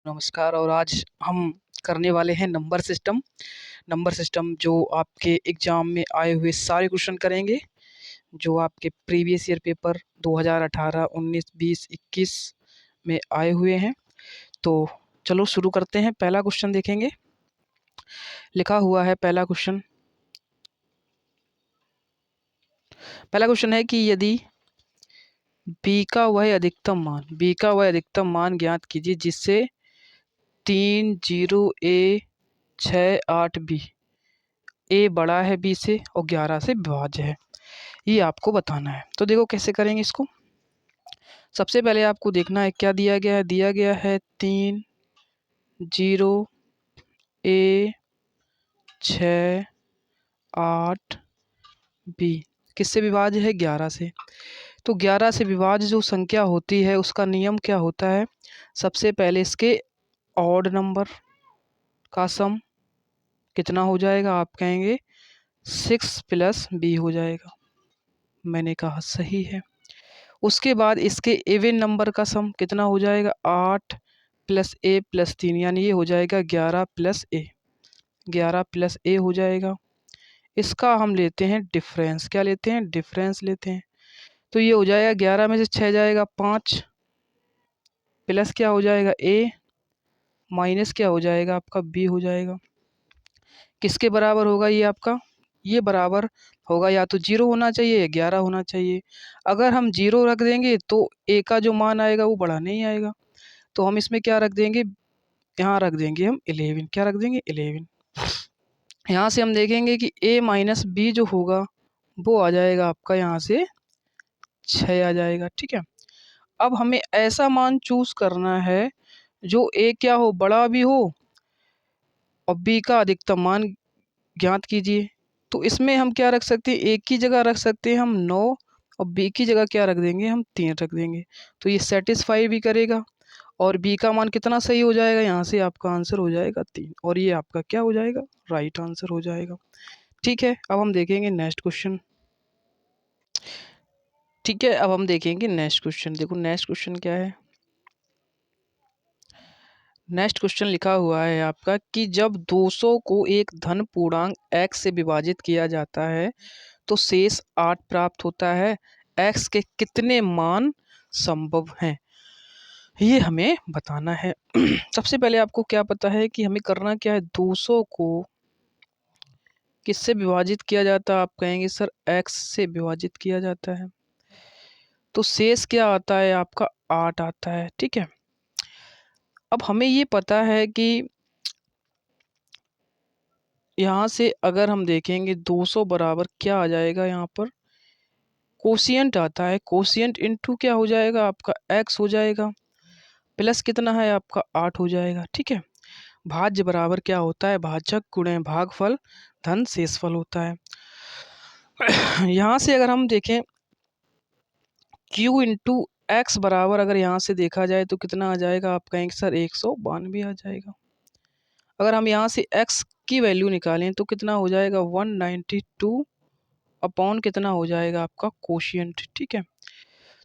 नमस्कार। और आज हम करने वाले हैं नंबर सिस्टम जो आपके एग्ज़ाम में आए हुए सारे क्वेश्चन करेंगे, जो आपके प्रीवियस ईयर पेपर 2018, 19, 20, 21 में आए हुए हैं। तो चलो शुरू करते हैं। पहला क्वेश्चन देखेंगे। लिखा हुआ है पहला क्वेश्चन है कि यदि बी का वह अधिकतम मान ज्ञात कीजिए जिससे 30A68B ए बड़ा है बी से और 11 से विभाज्य है, ये आपको बताना है। तो देखो कैसे करेंगे इसको। सबसे पहले आपको देखना है क्या दिया गया है। दिया गया है 30A68B किससे विभाज्य है, 11 से। तो 11 से विभाज्य जो संख्या होती है उसका नियम क्या होता है, सबसे पहले इसके ऑड नंबर का सम कितना हो जाएगा, आप कहेंगे 6 + B हो जाएगा। मैंने कहा सही है। उसके बाद इसके इवन नंबर का सम कितना हो जाएगा, 8 + A + 3 यानी ये हो जाएगा 11 + A। 11 + A हो जाएगा। इसका हम लेते हैं डिफरेंस। क्या लेते हैं, डिफरेंस लेते हैं। तो ये हो जाएगा 11 में से 6 जाएगा 5 प्लस क्या हो जाएगा A माइनस क्या हो जाएगा आपका B हो जाएगा। किसके बराबर होगा ये आपका, ये बराबर होगा या तो 0 होना चाहिए या 11 होना चाहिए। अगर हम 0 रख देंगे तो A का जो मान आएगा वो बड़ा नहीं आएगा। तो हम इसमें क्या रख देंगे, यहाँ रख देंगे हम 11। क्या रख देंगे, 11। यहाँ से हम देखेंगे कि A - B जो होगा वो आ जाएगा आपका यहाँ से 6 आ जाएगा। ठीक है। अब हमें ऐसा मान चूज करना है जो A क्या हो, बड़ा भी हो और B का अधिकतम मान ज्ञात कीजिए। तो इसमें हम क्या रख सकते हैं, A की जगह रख सकते हैं हम 9 और B की जगह क्या रख देंगे, हम 3 रख देंगे। तो ये सेटिस्फाई भी करेगा और B का मान कितना सही हो जाएगा, यहाँ से आपका आंसर हो जाएगा 3 और ये आपका क्या हो जाएगा, राइट आंसर हो जाएगा। ठीक है। अब हम देखेंगे नेक्स्ट क्वेश्चन। ठीक है, अब हम देखेंगे नेक्स्ट क्वेश्चन। देखो नेक्स्ट क्वेश्चन क्या है। नेक्स्ट क्वेश्चन लिखा हुआ है आपका कि जब 200 को एक धन पूर्णांक x से विभाजित किया जाता है तो शेष 8 प्राप्त होता है। x के कितने मान संभव हैं, ये हमें बताना है। सबसे पहले आपको क्या पता है कि हमें करना क्या है, 200 को किससे विभाजित किया जाता है, आप कहेंगे सर x से विभाजित किया जाता है। तो शेष क्या आता है आपका, 8 आता है। ठीक है। अब हमें ये पता है कि यहाँ से अगर हम देखेंगे 200 बराबर क्या आ जाएगा, यहाँ पर कोशिएंट आता है। कोशिएंट इनटू क्या हो जाएगा आपका x हो जाएगा प्लस कितना है आपका 8 हो जाएगा। ठीक है। भाज्य बराबर क्या होता है, भाजक गुणे भागफल धन शेषफल होता है। यहाँ से अगर हम देखें q इंटू एक्स बराबर अगर यहाँ से देखा जाए तो कितना आ जाएगा, आप कहेंगे सर 192 आ जाएगा। अगर हम यहाँ से x की वैल्यू निकालें तो कितना हो जाएगा, 192 अपॉन कितना हो जाएगा आपका कोशिएंट। ठीक है।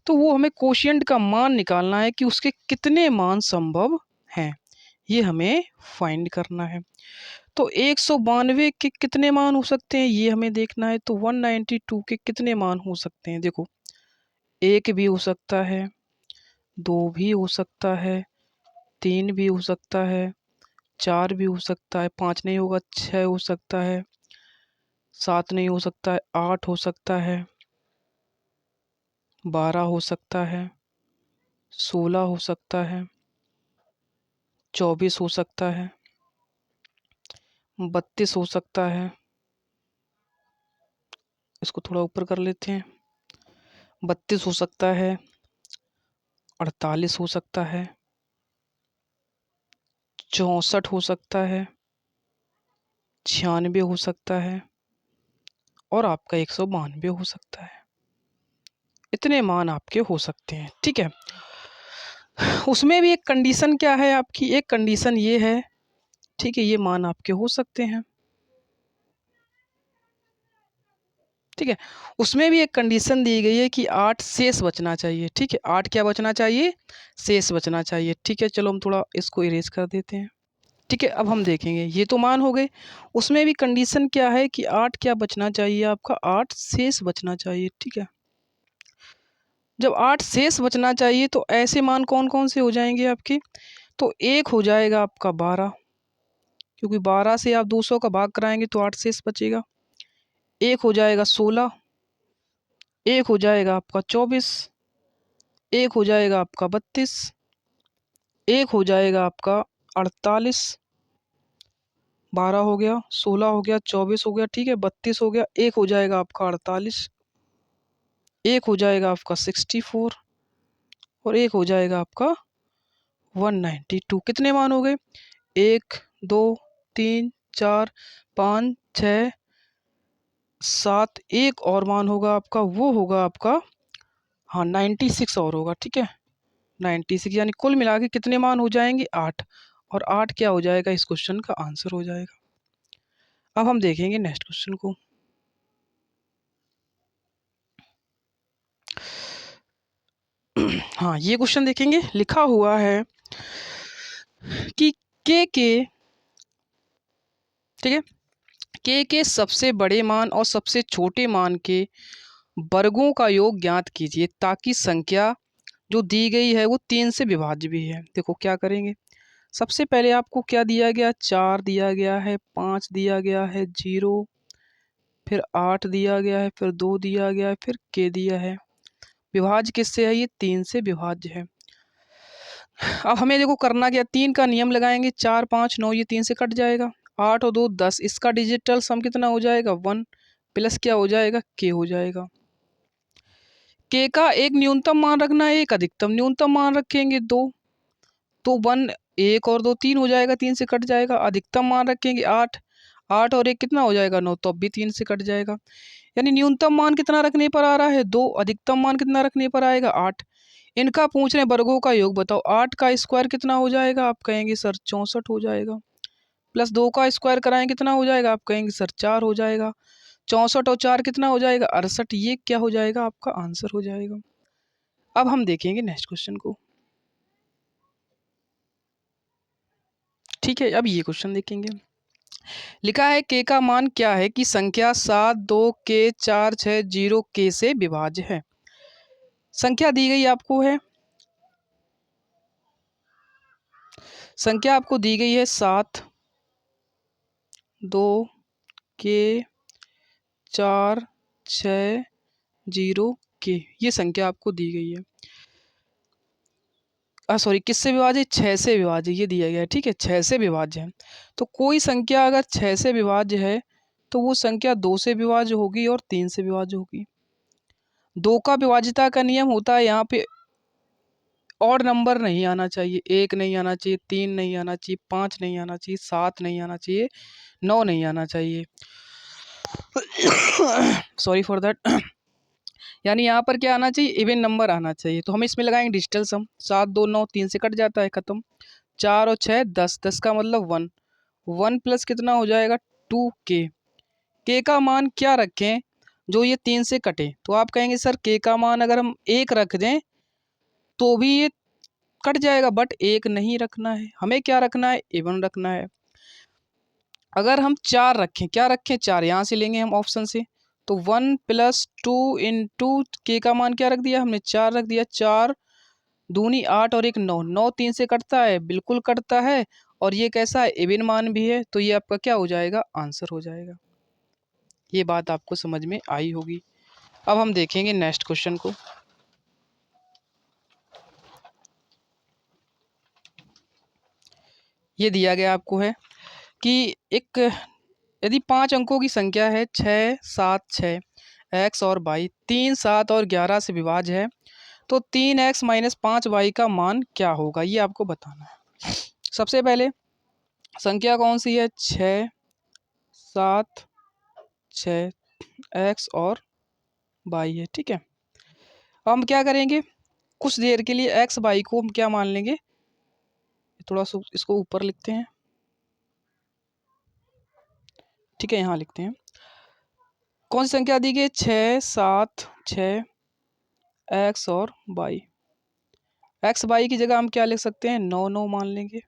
तो वो हमें कोशिएंट का मान निकालना है कि उसके कितने मान संभव हैं, ये हमें फाइंड करना है। तो 192 के कितने मान हो सकते हैं ये हमें देखना है। तो 192 के कितने मान हो सकते हैं, देखो 1 भी हो सकता है, 2 भी हो सकता है, 3 भी हो सकता है, 4 भी हो सकता है, 5 नहीं होगा, 6 हो सकता है, 7 नहीं हो सकता है, 8 हो सकता है, 12 हो सकता है, 16 हो सकता है, 24 हो सकता है, 32 हो सकता है। इसको थोड़ा ऊपर कर लेते हैं। 32 हो सकता है, 48 हो सकता है, 64 हो सकता है, 96 हो सकता है और आपका 192 हो सकता है। इतने मान आपके हो सकते हैं। ठीक है। उसमें भी एक कंडीशन क्या है आपकी, एक कंडीशन ये है, ठीक है, ये मान आपके हो सकते हैं। ठीक है। उसमें भी एक कंडीशन दी गई है कि 8 शेष बचना चाहिए। ठीक है, 8 क्या बचना चाहिए? शेष बचना चाहिए। ठीक है, चलो हम थोड़ा इसको इरेज कर देते हैं। ठीक है, अब हम देखेंगे, ये तो मान हो गए। उसमें भी कंडीशन क्या है कि 8 क्या बचना चाहिए आपका? 8 शेष बचना चाहिए। ठीक है, जब 8 शेष बचना चाहिए तो ऐसे मान कौन कौन से हो जाएंगे आपके? तो एक हो जाएगा आपका 12, क्योंकि 12 से आप 200 का भाग कराएंगे तो 8 शेष बचेगा। एक हो जाएगा 16, एक हो जाएगा आपका 24, एक हो जाएगा आपका 32, एक हो जाएगा आपका 48। 12 हो गया, 16 हो गया, 24 हो गया, ठीक है, 32 हो गया, एक हो जाएगा आपका 48, एक हो जाएगा आपका 64 और एक हो जाएगा आपका 192। कितने मान हो गए? 1 2 3 4 5 6 7, एक और मान होगा आपका, वो होगा आपका, हाँ 96 और होगा। ठीक है, 96, यानी कुल मिला के कितने मान हो जाएंगे? 8। और 8 क्या हो जाएगा? इस क्वेश्चन का आंसर हो जाएगा। अब हम देखेंगे नेक्स्ट क्वेश्चन को। हाँ, ये क्वेश्चन देखेंगे, लिखा हुआ है कि के ठीक है, के सबसे बड़े मान और सबसे छोटे मान के वर्गों का योग ज्ञात कीजिए ताकि संख्या जो दी गई है वो 3 से विभाज्य भी है। देखो क्या करेंगे, सबसे पहले आपको क्या दिया गया? 4 दिया गया है, 5 दिया गया है, 0, फिर 8 दिया गया है, फिर 2 दिया गया है, फिर के दिया है। विभाज्य किससे है? ये 3 से विभाज्य है। अब हमें देखो करना क्या, 3 का नियम लगाएंगे, 4 5 9, ये 3 से कट जाएगा, 8 और 2 10, इसका डिजिटल सम कितना हो जाएगा? 1 प्लस क्या हो जाएगा? के हो जाएगा। के का एक न्यूनतम मान रखना है, एक अधिकतम, न्यूनतम मान रखेंगे 2, तो 1, 1 और 2 3 हो जाएगा, 3 से कट जाएगा। अधिकतम मान रखेंगे 8, 8 और 1 कितना हो जाएगा? 9, तो अब भी 3 से कट जाएगा। यानी न्यूनतम मान कितना रखने पर आ रहा है? 2, अधिकतम मान कितना रखने पर आएगा? 8। इनका पूछ रहे हैं वर्गों का योग बताओ। 8 का स्क्वायर कितना हो जाएगा? आप कहेंगे सर 64 हो जाएगा। प्लस 2 का स्क्वायर कराएं कितना हो जाएगा? आप कहेंगे सर 4 हो जाएगा। 64 और 4 कितना हो जाएगा? 68। ये क्या हो जाएगा? आपका आंसर हो जाएगा। अब हम देखेंगे नेक्स्ट क्वेश्चन को। ठीक है, अब ये क्वेश्चन देखेंगे, लिखा है के का मान क्या है कि संख्या 7 2 के 4 6 0 के से विभाज्य है। संख्या दी गई आपको है, संख्या आपको दी गई है 7 2 के 4 6 0 के, ये संख्या आपको दी गई है। सॉरी, किससे विभाज्य? 6 से विभाज्य, ये दिया गया है। ठीक है, 6 से विभाज्य है। तो कोई संख्या अगर 6 से विभाज्य है तो वो संख्या 2 से विभाज्य होगी और 3 से विभाज्य होगी। 2 का विभाज्यता का नियम होता है, यहाँ पे ऑड नंबर नहीं आना चाहिए, 1 नहीं आना चाहिए, 3 नहीं आना चाहिए, 5 नहीं आना चाहिए, 7 नहीं आना चाहिए, 9 नहीं आना चाहिए। Sorry for that. यानी यहाँ पर क्या आना चाहिए? इवन नंबर आना चाहिए। तो हम इसमें लगाएंगे डिजिटल सम, 7 2 9, 3 से कट जाता है, खत्म। 4 और 6 10, 10 का मतलब 1, 1 प्लस कितना हो जाएगा? 2 के का मान क्या रखें जो ये 3 से कटे? तो आप कहेंगे सर के का मान अगर हम 1 रख दें तो भी ये कट जाएगा, बट 1 नहीं रखना है, हमें क्या रखना है? इवन रखना है। अगर हम 4 रखें, क्या रखें? 4 यहाँ से लेंगे हम ऑप्शन से, तो 1 प्लस 2 इंटू के का मान क्या रख दिया हमने? 4 रख दिया। 4 दूनी 8 और 1 9, 9 3 से कटता है, बिल्कुल कटता है, और ये कैसा है? इवन मान भी है, तो ये आपका क्या हो जाएगा? आंसर हो जाएगा। ये बात आपको समझ में आई होगी। अब हम देखेंगे नेक्स्ट क्वेश्चन को। ये दिया गया आपको है कि एक, यदि 5 अंकों की संख्या है 6 7 6 एक्स और वाई 3 7 और 11 से विभाज्य है, तो 3x माइनस 5y का मान क्या होगा? ये आपको बताना है। सबसे पहले संख्या कौन सी है? 6 7 6 एक्स और वाई है। ठीक है, अब हम क्या करेंगे, कुछ देर के लिए एक्स वाई को हम क्या मान लेंगे, थोड़ा सा इसको ऊपर लिखते हैं। ठीक है, यहाँ लिखते हैं कौन सी संख्या दी गई? 6, 7, 6, एक्स और वाई। एक्स वाई की जगह हम क्या लिख सकते हैं? 9, 9 मान लेंगे।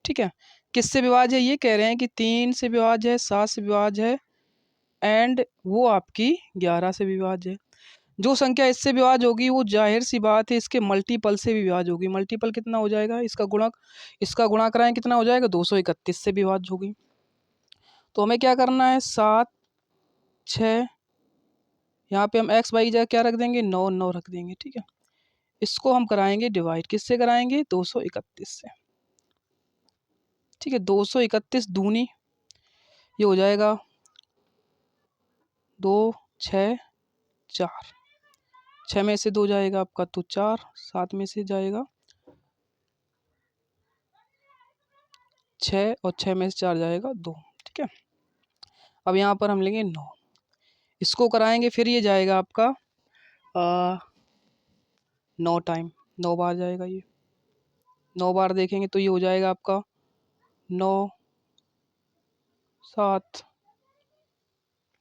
ठीक है, किससे विभाज्य है? ये कह रहे हैं कि 3 से विभाज्य है, 7 से विभाज्य है एंड वो आपकी 11 से विभाज्य है। जो संख्या इससे विभाज्य होगी वो जाहिर सी बात है इसके मल्टीपल से भी विभाज्य होगी। मल्टीपल कितना हो जाएगा? इसका गुणा कराएं कितना हो जाएगा? 231 से विभाज्य होगी। तो हमें क्या करना है? 7, 6, यहाँ पे हम एक्स वाई की जगह क्या रख देंगे? 9, 9 रख देंगे। ठीक है, इसको हम कराएंगे डिवाइड, किससे कराएंगे? 231 से। ठीक है, 231 दूनी, ये हो जाएगा 2, 6, 4, 6 में से 2 जाएगा आपका तो 4, 7 में से जाएगा 6 और 6 में से 4 जाएगा 2। ठीक है, अब यहाँ पर हम लेंगे 9, इसको कराएंगे फिर ये जाएगा आपका 9 टाइम, 9 बार जाएगा ये। 9 बार देखेंगे तो ये हो जाएगा आपका 9, 7,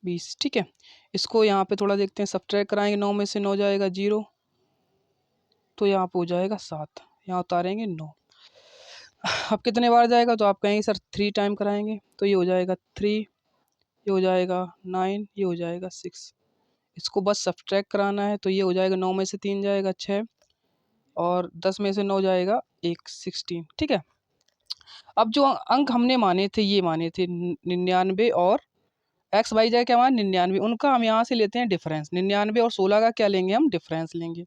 20। ठीक है, इसको यहाँ पे थोड़ा देखते हैं, सब्ट्रैक्ट कराएंगे, 9 में से 9 जाएगा 0, तो यहाँ पे हो जाएगा 7, यहाँ उतारेंगे 9। अब कितने बार जाएगा? तो आप कहेंगे सर 3 टाइम कराएंगे, तो ये हो जाएगा 3, ये हो जाएगा 9, ये हो जाएगा 6। इसको बस सब्ट्रैक्ट कराना है, तो ये हो जाएगा 9 में से 3 जाएगा 6 और 10 में से 9 जाएगा 1, 16। ठीक है, अब जो अंक हमने माने थे ये माने थे 99 और एक्स वाई जाए क्या मान 99, उनका हम यहाँ से लेते हैं डिफरेंस। 99 और 16 का क्या लेंगे? हम डिफरेंस लेंगे।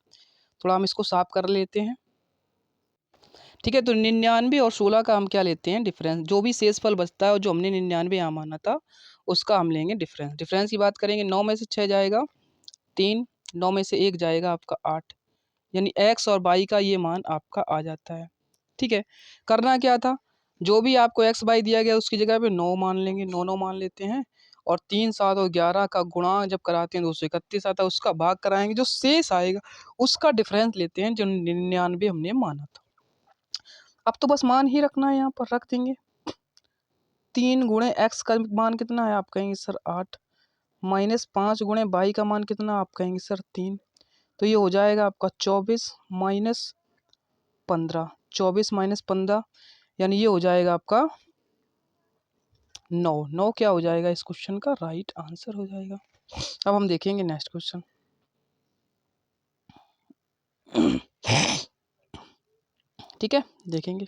थोड़ा हम इसको साफ कर लेते हैं। ठीक है, तो 99 और 16 का हम क्या लेते हैं? डिफरेंस। जो भी शेषफल बचता है और जो हमने 99 यहाँ माना था उसका हम लेंगे डिफरेंस। डिफरेंस की बात करेंगे, 9 में से 6 जाएगा 3, 9 में से 1 जाएगा आपका 8, यानी एक्स और वाई का ये मान आपका आ जाता है। ठीक है, करना क्या था? जो भी आपको एक्स वाई दिया गया उसकी जगह पे 9 मान लेंगे, 9, 9 मान लेते हैं और 3, 7 और 11 का गुणा जब कराते हैं 231 आता है, उसका भाग कराएंगे, जो शेष आएगा उसका डिफरेंस लेते हैं जो 99 हमने माना था। अब तो बस मान ही रखना है, यहाँ पर रख देंगे। 3 गुणे एक्स का मान कितना है? आप कहेंगे सर 8, माइनस 5 गुणे वाई का मान कितना? आप कहेंगे सर 3, तो ये हो जाएगा आपका 24 माइनस 15, 24 माइनस 15 यानी ये हो जाएगा आपका 9। 9 क्या हो जाएगा इस क्वेश्चन का? राइट आंसर हो जाएगा। अब हम देखेंगे नेक्स्ट क्वेश्चन। ठीक है, देखेंगे।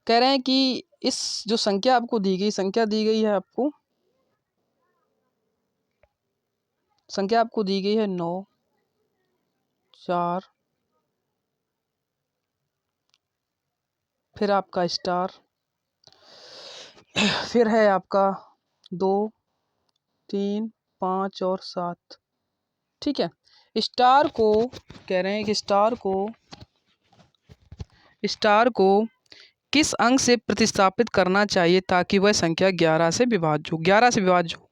कह रहे हैं कि इस जो संख्या आपको दी गई, संख्या दी गई है आपको, संख्या आपको दी गई है 9, 4, फिर आपका स्टार, फिर है आपका 2, 3, 5 और 7। ठीक है, स्टार को कह रहे हैं कि स्टार को किस अंक से प्रतिस्थापित करना चाहिए ताकि वह संख्या 11 से विभाज्य हो? 11 से विभाज्य हो,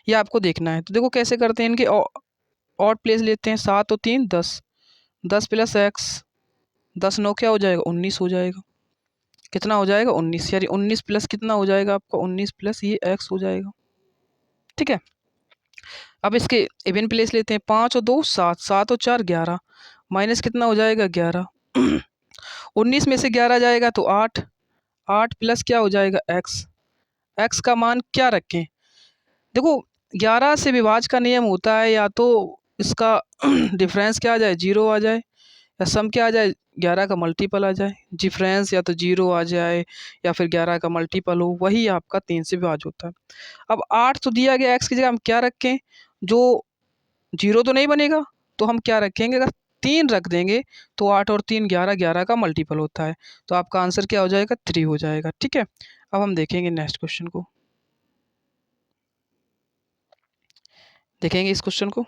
ये आपको देखना है। तो देखो कैसे करते हैं, इनके ऑड प्लेस लेते हैं। 7 और 3 10, 10 प्लस एक्स, 10 9 क्या हो जाएगा? 19 हो जाएगा। कितना हो जाएगा? 19, यानी 19 प्लस कितना हो जाएगा आपका? 19 प्लस ये एक्स हो जाएगा। ठीक है, अब इसके इवन प्लेस लेते हैं। 5 और 2 7, 7 और 4 11, माइनस कितना हो जाएगा? 11। 19 में से 11 जाएगा तो 8, 8 प्लस क्या हो जाएगा? एक्स। एक्स का मान क्या रखें? देखो 11 से विभाज्य का नियम होता है या तो इसका डिफरेंस क्या आ जाए? 0 आ जाए, या सम क्या आ जाए? 11 का मल्टीपल आ जाए। डिफरेंस या तो 0 आ जाए या फिर 11 का मल्टीपल हो, वही आपका 3 से विभाज्य होता है। अब 8 तो दिया गया, एक्स की जगह हम क्या रखें? जो 0 तो नहीं बनेगा, तो हम क्या रखेंगे? अगर 3 रख देंगे तो 8 और 3 11, 11 का मल्टीपल होता है, तो आपका आंसर क्या हो जाएगा? 3 हो जाएगा। ठीक है, अब हम देखेंगे नेक्स्ट क्वेश्चन को, देखेंगे इस क्वेश्चन को।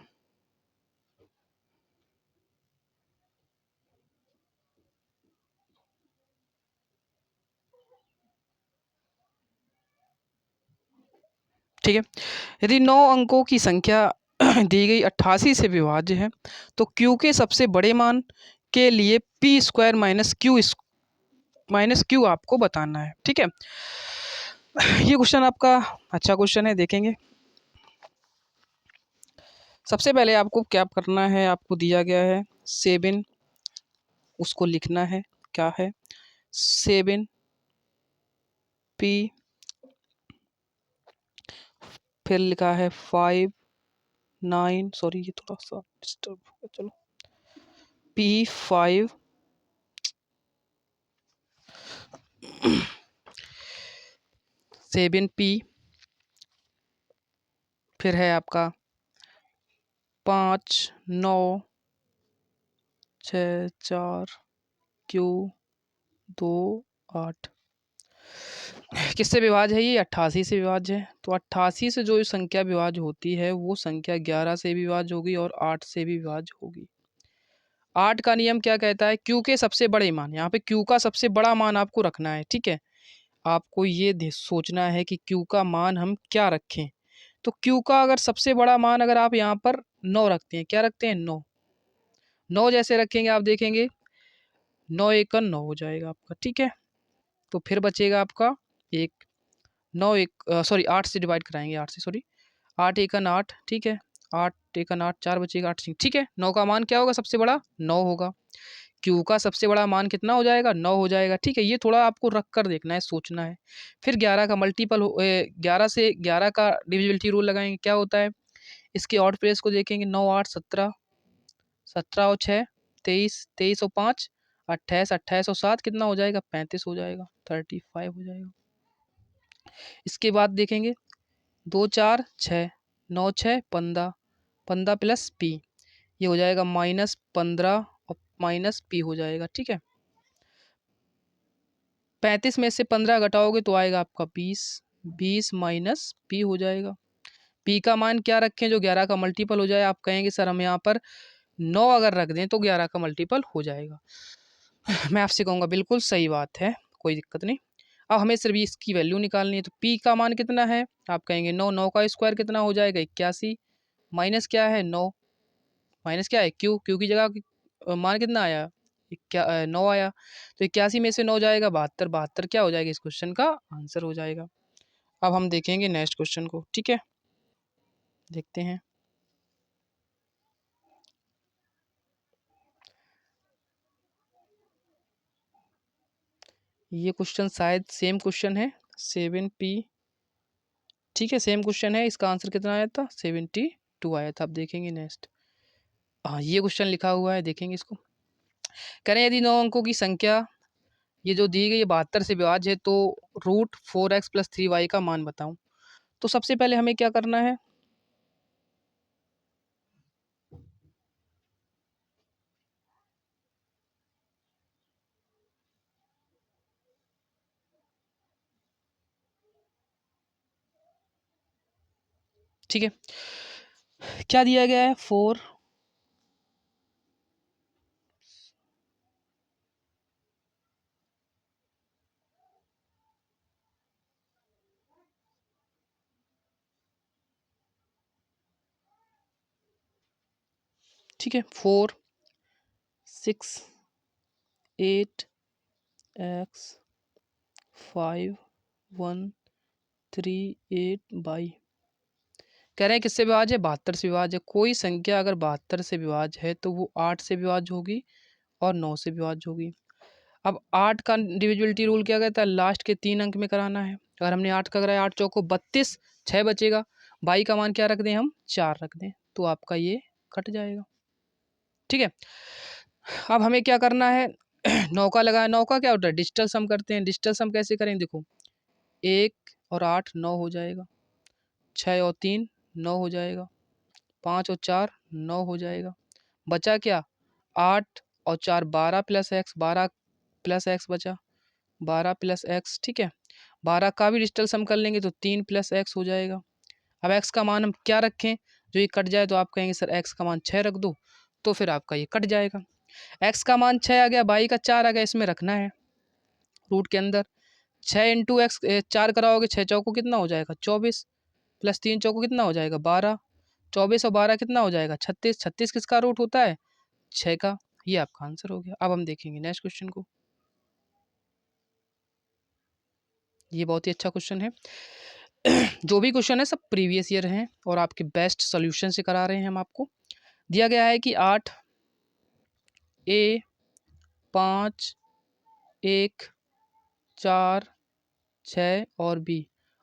ठीक है, यदि 9 अंकों की संख्या दी गई 88 से विभाज्य है तो Q के सबसे बड़े मान के लिए पी स्क्वायर माइनस क्यू आपको बताना है। ठीक है, ये क्वेश्चन आपका अच्छा क्वेश्चन है, देखेंगे। सबसे पहले आपको क्या करना है, आपको दिया गया है 7, उसको लिखना है, क्या है 7p, फिर लिखा है 5 9, सॉरी ये थोड़ा सा डिस्टर्ब हो गया, चलो p5 7p, फिर है आपका 5 9 6 4 q 2 8। किससे विभाज्य है ये? 88 से विभाज्य है। तो 88 से जो संख्या विभाज्य होती है वो संख्या 11 से भी विभाज्य होगी और 8 से भी विभाज्य होगी। 8 का नियम क्या कहता है? क्यू के सबसे बड़े मान, यहाँ पे क्यू का सबसे बड़ा मान आपको रखना है, ठीक है। आपको ये सोचना है कि क्यू का मान हम क्या रखें। तो क्यू का अगर सबसे बड़ा मान अगर आप यहाँ पर 9 रखते हैं, क्या रखते हैं 9, 9 जैसे रखेंगे आप देखेंगे 9 एक का 9 हो जाएगा आपका, ठीक है। तो फिर बचेगा आपका एक, 9 एक सॉरी 8 से डिवाइड कराएंगे, 8 से सॉरी 8 एकन 8, ठीक है। 8 एकन 8, 4 बचेगा 8 सिंह, ठीक है। 9 का मान क्या होगा सबसे बड़ा? 9 होगा। क्यू का सबसे बड़ा मान कितना हो जाएगा? 9 हो जाएगा, ठीक है। ये थोड़ा आपको रख कर देखना है, सोचना है। फिर 11 का मल्टीपल 11 से 11 का डिविजिबिलिटी रूल लगाएंगे, क्या होता है? इसके ऑड प्लेस को देखेंगे, 9 8 17, 17 और 6 23, 23 और 5 28, 28 और 7 कितना हो जाएगा? 35 हो जाएगा, 35 हो जाएगा। इसके बाद देखेंगे 2 4 6 9 6 15, 15 प्लस पी, ये हो जाएगा -15 और माइनस पी हो जाएगा, ठीक है। 35 में से 15 घटाओगे तो आएगा आपका 20, 20 माइनस पी हो जाएगा। पी का मान क्या रखें जो 11 का मल्टीपल हो जाए? आप कहेंगे सर हम यहाँ पर 9 अगर रख दें तो 11 का मल्टीपल हो जाएगा। मैं आपसे कहूँगा बिल्कुल सही बात है, कोई दिक्कत नहीं। अब हमें सिर्फ इसकी वैल्यू निकालनी है, तो पी का मान कितना है? आप कहेंगे 9, 9 का स्क्वायर कितना हो जाएगा? 81, माइनस क्या है 9, माइनस क्या है क्यू, क्यू की जगह मान कितना आया? क्या 9 आया। तो 81 में से 9 जाएगा 72, 72 क्या हो जाएगा? इस क्वेश्चन का आंसर हो जाएगा। अब हम देखेंगे नेक्स्ट क्वेश्चन को, ठीक है, देखते हैं। ये क्वेश्चन शायद सेम क्वेश्चन है, 7p, ठीक है, सेम क्वेश्चन है। इसका आंसर कितना आया था? 72 आया था। अब देखेंगे नेक्स्ट। हाँ, ये क्वेश्चन लिखा हुआ है, देखेंगे इसको। कह रहे हैं यदि 9 अंकों की संख्या ये जो दी गई है 72 से विभाज्य है तो √4x + 3y का मान बताऊं। तो सबसे पहले हमें क्या करना है? ठीक है, क्या दिया गया है? 4, ठीक है, 4 6 8 x 5 1 3 8 बाई, कह रहे हैं किससे विभाज्य है? 72 से विभाज्य है। कोई संख्या अगर 72 से विभाज्य है तो वो 8 से विभाज्य होगी और 9 से विभाज्य होगी। अब 8 का डिविजिबिलिटी रूल क्या कहता है? लास्ट के 3 अंक में कराना है। अगर हमने 8 का कराया, 8 चौको 32, 6 बचेगा। बाई का मान क्या रख दें हम? 4 रख दें, तो आपका ये कट जाएगा, ठीक है। अब हमें क्या करना है? 9 का लगाया, 9 का क्या होता है? डिजिटल सम करते हैं। डिजिटल सम कैसे करें? देखो 1 और 8 9 हो जाएगा, 6 और 3 9 हो जाएगा, 5 और 4 9 हो जाएगा। बचा क्या? 8 और 4 12 प्लस एक्स, 12 प्लस एक्स बचा, 12 प्लस एक्स, ठीक है। 12 का भी डिजिटल सम कर लेंगे तो 3 प्लस एक्स हो जाएगा। अब एक्स का मान हम क्या रखें जो ये कट जाए? तो आप कहेंगे सर एक्स का मान 6 रख दो, तो फिर आपका ये कट जाएगा। एक्स का मान 6 आ गया, बाई का 4 आ गया, इसमें रखना है रूट के अंदर। 6 इंटू एक्स 4 कराओगे, 6 चौको कितना हो जाएगा? 24, प्लस 3 चौको कितना हो जाएगा? 12, 24 और 12 कितना हो जाएगा? 36, 36 किसका रूट होता है? 6 का। ये आपका आंसर हो गया। अब हम देखेंगे नेक्स्ट क्वेश्चन को। ये बहुत ही अच्छा क्वेश्चन है। जो भी क्वेश्चन है सब प्रीवियस ईयर हैं और आपके बेस्ट सोल्यूशन से करा रहे हैं हम आपको। दिया गया है कि 8 A 5 1 4 6 और B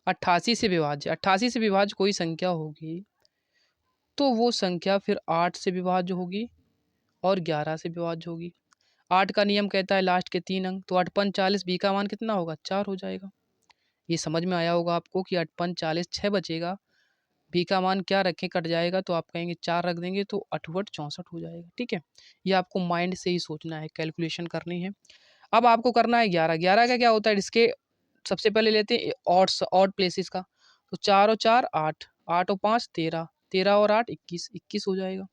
88 से विभाज्य। 88 से विभाज्य कोई संख्या होगी तो वो संख्या फिर 8 से विभाज्य होगी और 11 से विभाज्य होगी। 8 का नियम कहता है लास्ट के 3 अंक, तो 8 पंच 40, B का मान कितना होगा 4 हो जाएगा। ये समझ में आया होगा आपको कि 8 पंच 40 6 बचेगा, B का मान क्या रखें कट जाएगा तो आप कहेंगे 4 रख देंगे तो 8 बट 64 हो जाएगा। ठीक है, ये आपको माइंड से ही सोचना है, कैलकुलेशन करनी है। अब आपको करना है 11। 11 का क्या होता है, इसके सबसे पहले लेते हैं ऑड प्लेसेस का, तो 4 और 4 8, 8 और 5 13, 13 और 8 21, 21 हो जाएगा।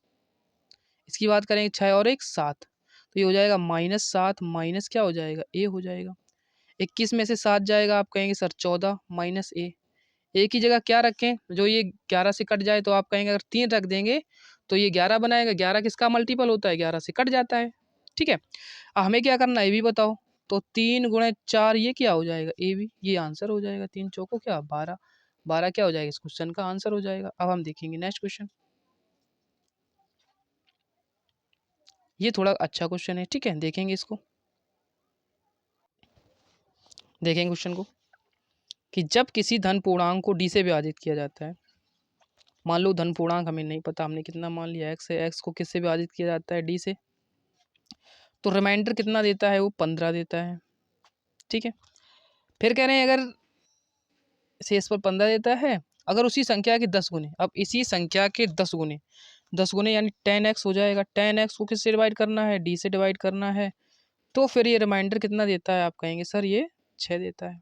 इसकी बात करेंगे 6 और 1 7, तो ये हो जाएगा -7 माइनस क्या हो जाएगा ए हो जाएगा। 21 में से 7 जाएगा, आप कहेंगे सर 14 माइनस ए। ए की जगह क्या रखें, जो ये 11 से कट जाए तो आप कहेंगे अगर 3 रख देंगे तो ये 11 बनाएगा। 11 किसका मल्टीपल होता है, 11 से कट जाता है। ठीक है, हमें क्या करना है ये भी बताओ। तो 3 गुणे 4 ये क्या हो जाएगा, ए बी, ये आंसर हो जाएगा। 3 चौको क्या 12, 12 क्या हो जाएगा इस क्वेश्चन का आंसर हो जाएगा। अब हम देखेंगे नेक्स्ट क्वेश्चन। ये थोड़ा अच्छा क्वेश्चन है, ठीक है, देखेंगे इसको। देखेंगे क्वेश्चन को कि जब किसी धन पूर्णांक को डी से विभाजित किया जाता है, मान लो धन पूर्णांक हमें नहीं पता, हमने कितना मान लिया एक्स है, एक्स को किससे विभाजित किया जाता है डी से, तो रिमाइंडर कितना देता है वो 15 देता है। ठीक है, फिर कह रहे हैं अगर शेष पर 15 देता है, अगर उसी संख्या के 10 गुने, अब इसी संख्या के 10 गुने, 10 गुने यानी 10x हो जाएगा। 10x को किससे डिवाइड करना है, डी से डिवाइड करना है, तो फिर ये रिमाइंडर कितना देता है, आप कहेंगे सर ये 6 देता है।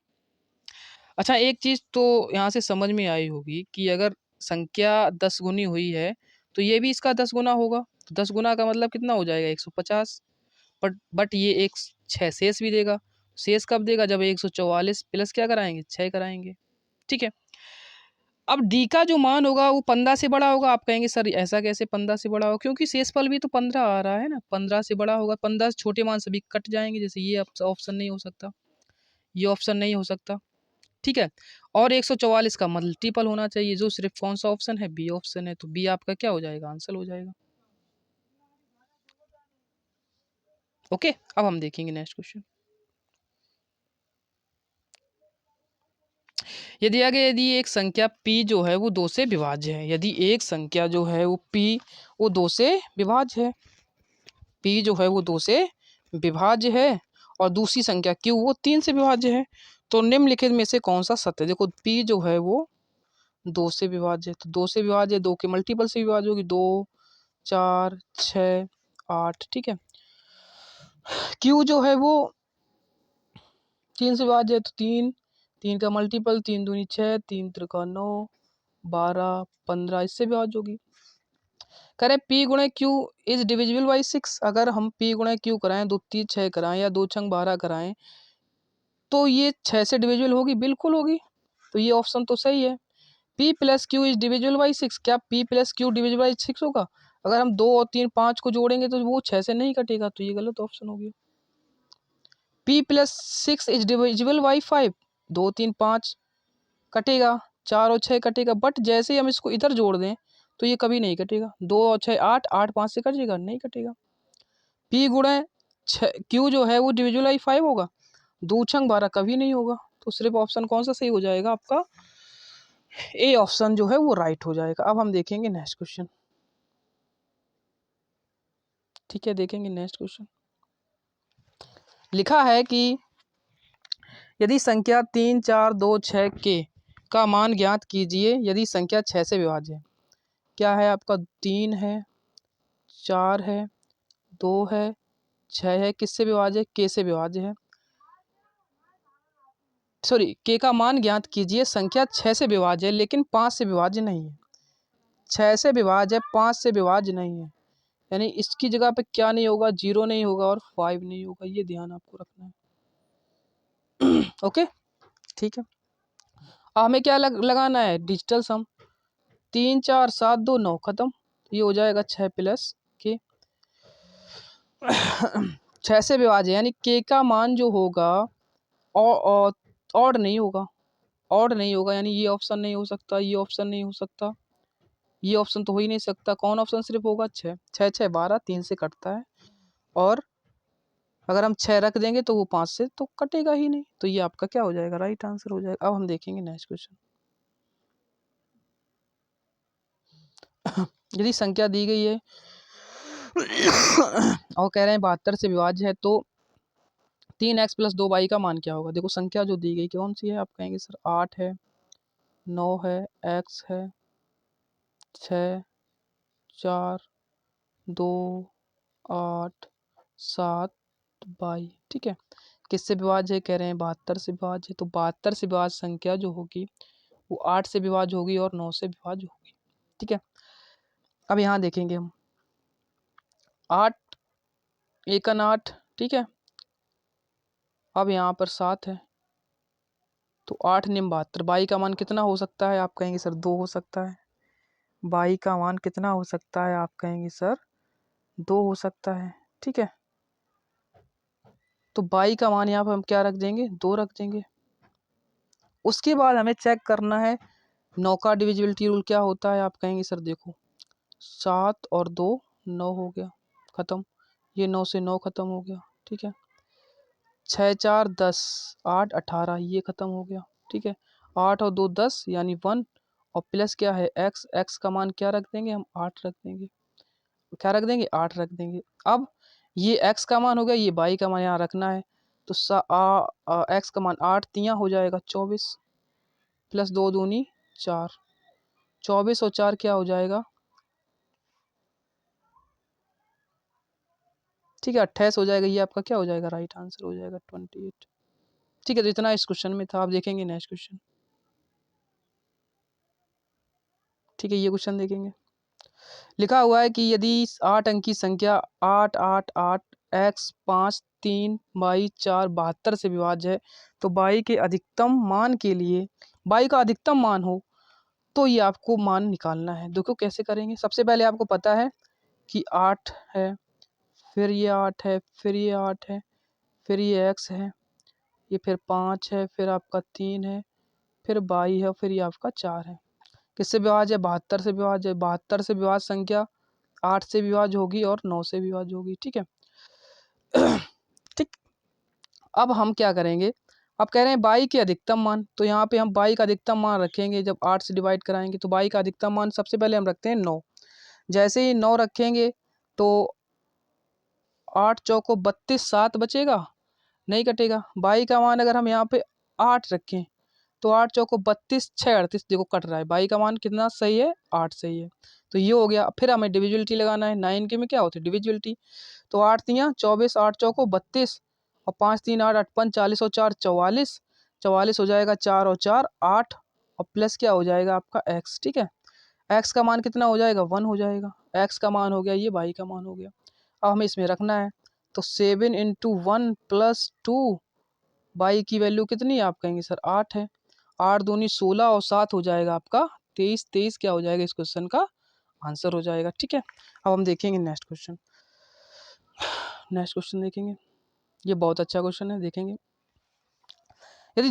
अच्छा, एक चीज़ तो यहाँ से समझ में आई होगी कि अगर संख्या 10 गुनी हुई है तो ये भी इसका 10 गुना होगा, तो 10 गुना का मतलब कितना हो जाएगा 150। बट ये एक 6 शेष भी देगा। शेष कब देगा, जब 144 प्लस क्या कराएंगे 6 कराएंगे। ठीक है, अब डी का जो मान होगा वो 15 से बड़ा होगा। आप कहेंगे सर ऐसा कैसे 15 से बड़ा होगा, क्योंकि शेषफल भी तो 15 आ रहा है ना, 15 से बड़ा होगा। 15 से छोटे मान सभी कट जाएंगे, जैसे ये ऑप्शन नहीं हो सकता, ये ऑप्शन नहीं हो सकता। ठीक है, और 144 का मल्टीपल होना चाहिए, जो सिर्फ कौन सा ऑप्शन है, बी ऑप्शन है, तो बी आपका क्या हो जाएगा आंसर हो जाएगा। ओके, अब हम देखेंगे नेक्स्ट क्वेश्चन। यदि आगे यदि एक संख्या p जो है वो 2 से विभाज्य है, यदि एक संख्या जो है वो p वो 2 से विभाज्य है, p जो है वो 2 से विभाज्य है और दूसरी संख्या q वो 3 से विभाज्य है, तो निम्नलिखित में से कौन सा सत्य है। देखो p जो है वो 2 से विभाज्य है, तो 2 से विभाज्य, 2 के मल्टीपल से विभाज्य होगी, 2 4 6 8। ठीक है, q जो है वो 3 से विभाज्य है, तो 3, 3 का मल्टीपल 3 दूनी 6, 3 त्रिका 9 12 15 इससे विभाज्य होगी। करें p गुणे q इज डिविजिबल बाई 6। अगर हम p गुणे q कराएं, 2 3 6 कराएं या 2 छंग 12 कराएं तो ये 6 से डिविजिबल होगी, बिल्कुल होगी, तो ये ऑप्शन तो सही है। p plus Q is divisible by 6, क्या p plus Q divisible by 6 होगा। अगर हम 2 और 3 5 को जोड़ेंगे तो वो 6 से नहीं कटेगा, तो ये गलत ऑप्शन हो गया। p plus 6 is divisible by 5, 2 3 5 कटेगा, 4 और 6 कटेगा, बट जैसे ही हम इसको इधर जोड़ दें तो ये कभी नहीं कटेगा। 2 और 6 8, 8 5 से कटेगा, नहीं कटेगा। p गुणे क्यू जो है वो डिविजिबल बाई 5 होगा, 2 छंग 12 कभी नहीं होगा, तो सिर्फ ऑप्शन कौन सा सही हो जाएगा आपका, ए ऑप्शन जो है वो राइट हो जाएगा। अब हम देखेंगे नेक्स्ट क्वेश्चन। ठीक है, देखेंगे नेक्स्ट क्वेश्चन। लिखा है कि यदि संख्या 3 4 2 6 के का मान ज्ञात कीजिए यदि संख्या 6 से विभाज्य है। क्या है आपका, 3 है, 4 है, 2 है, 6 है, किससे विभाज्य है, के से विभाज्य है। सॉरी, के का मान ज्ञात कीजिए, संख्या 6 से विभाज्य है लेकिन 5 से विभाज्य नहीं है। 6 से विभाज्य है, 5 से विभाज्य नहीं है, यानी इसकी जगह पे क्या नहीं होगा, 0 नहीं होगा और 5 नहीं होगा, ये ध्यान आपको रखना है। ओके, ठीक है, हमें क्या लगाना है, डिजिटल सम। 3 4 7 2 9 खत्म, ये हो जाएगा 6 प्लस के। 6 से विभाज्य यानी के का मान जो होगा और ऑड नहीं होगा, ऑड नहीं होगा, यानी ये ऑप्शन नहीं हो सकता, ये ऑप्शन नहीं हो सकता, ये ऑप्शन तो हो ही नहीं सकता। कौन ऑप्शन सिर्फ होगा? 6, 6 6 12, 3 से कटता है, और अगर हम 6 रख देंगे तो वो 5 से तो कटेगा ही नहीं, तो ये आपका क्या हो जाएगा? राइट आंसर हो जाएगा। अब हम देखेंगे नेक्स्ट क्वेश्चन। यदि संख्या दी गई है और कह रहे हैं 72 से विभाज्य है, तो 3x+2y का मान क्या होगा? देखो संख्या जो दी गई कौन सी है? आप कहेंगे सर 8 है, 9 है, x है, 6 4 2 8 7 22, ठीक है। किससे विभाज्य है? कह रहे हैं 72 से विभाज्य है, तो 72 से विभाज्य संख्या जो होगी वो 8 से विभाज्य होगी और 9 से विभाज्य होगी, ठीक है। अब यहाँ देखेंगे हम 8 एकन 8, ठीक है। अब यहाँ पर 7 है, तो 8 निम 72, बाई का मान कितना हो सकता है? आप कहेंगे सर 2 हो सकता है। बाई का मान कितना हो सकता है? आप कहेंगे सर 2 हो सकता है, ठीक है। तो बाई का मान यहाँ पर हम क्या रख देंगे? 2 रख देंगे। उसके बाद हमें चेक करना है 9 का डिविजिबिलिटी रूल क्या होता है? आप कहेंगे सर देखो 7 और 2 9 हो गया, खत्म। ये 9 से 9 खत्म हो गया, ठीक है। 6 4 10 8 18, ये खत्म हो गया, ठीक है। 8 और 2 10 यानी 1, और प्लस क्या है? x, x का मान क्या रख देंगे हम? 8 रख देंगे। क्या रख देंगे? 8 रख देंगे। अब ये x का मान हो गया, ये y का मान यहाँ रखना है, तो x का मान 8 तियाँ हो जाएगा 24, प्लस 2 दूनी 4, 24 और 4 क्या हो जाएगा? ठीक है 28 हो जाएगा। ये आपका क्या हो जाएगा? राइट आंसर हो जाएगा 28, ठीक है। तो इतना इस क्वेश्चन में था। आप देखेंगे नेक्स्ट क्वेश्चन, ठीक है। ये क्वेश्चन देखेंगे, लिखा हुआ है कि यदि 8 अंक की संख्या 8 8 8 x 5 3 बाई 4 72 से विभाज्य है, तो बाई के अधिकतम मान के लिए, बाई का अधिकतम मान हो तो ये आपको मान निकालना है। देखो कैसे करेंगे। सबसे पहले आपको पता है कि 8 है, फिर ये 8 है, फिर ये 8 है, फिर ये x है, ये फिर 5 है, फिर आपका 3 है, फिर बाई है, फिर ये आपका 4 है। किससे विभाज्य है? 72 से विभाज्य है। 72 से विभाज्य संख्या 8 से विभाज्य होगी और 9 से विभाज्य होगी, ठीक है। ठीक। अब हम क्या करेंगे? अब कह रहे हैं बाई के अधिकतम मान, तो यहाँ पे हम बाई का अधिकतम मान रखेंगे। जब 8 से डिवाइड कराएंगे तो बाई का अधिकतम मान सबसे पहले हम रखते हैं 9। जैसे ही 9 रखेंगे तो 8 चौको 32, 7 बचेगा, नहीं कटेगा। बाई का मान अगर हम यहाँ पे 8 रखें तो 8 चौको 32, 6 38, देखो कट रहा है। बाई का मान कितना सही है? 8 सही है। तो ये हो गया। फिर हमें डिविजिबिलिटी लगाना है। 9 के में क्या होती है? डिविजिबिलिटी। तो 8 तियाँ 24, 8 चौको 32, और 5 3 8 8 5 40 और 4 44, 44 हो जाएगा। 4 और 4 8, और प्लस क्या हो जाएगा आपका? x, ठीक है। x का मान कितना हो जाएगा? 1 हो जाएगा। x का मान हो गया, ये बाई का मान हो गया। अब हमें इसमें रखना है, तो 7 इंटू 1 प्लस 2, बाई की वैल्यू कितनी है? आप कहेंगे सर 8 है। 8 दूनी 16 और 7 हो जाएगा आपका 23, 23 क्या हो जाएगा इस क्वेश्चन का आंसर हो जाएगा, ठीक है। अब हम देखेंगे नेक्स्ट क्वेश्चन। नेक्स्ट क्वेश्चन देखेंगे, ये बहुत अच्छा क्वेश्चन है, देखेंगे। यदि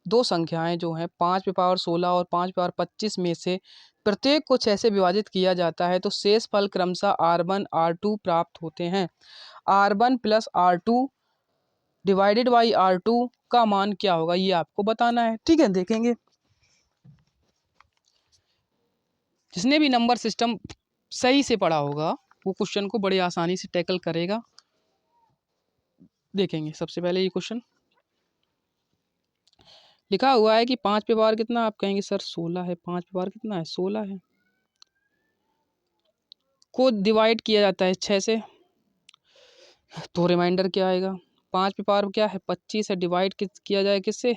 दो संख्याएं जो हैं 5 पे पावर 16 और 5 पे पावर 25 में से प्रत्येक को 6 से विभाजित किया जाता है, तो शेष फल क्रमशः R1 R2 प्राप्त होते हैं। R1 plus R2 divided by R2 का मान क्या होगा? ये आपको बताना है, ठीक है। देखेंगे, जिसने भी नंबर सिस्टम सही से पढ़ा होगा वो क्वेश्चन को बड़े आसानी से टैकल करेगा। देखेंगे सबसे पहले ये क्वेश्चन लिखा हुआ है कि 5 पे पावर कितना? आप कहेंगे सर 16 है। 5 पे पावर कितना है? 16 है। को डिवाइड किया जाता है 6 से, तो रिमाइंडर क्या आएगा? 5 पे पावर क्या है? 25 है। डिवाइड किया जाए किससे?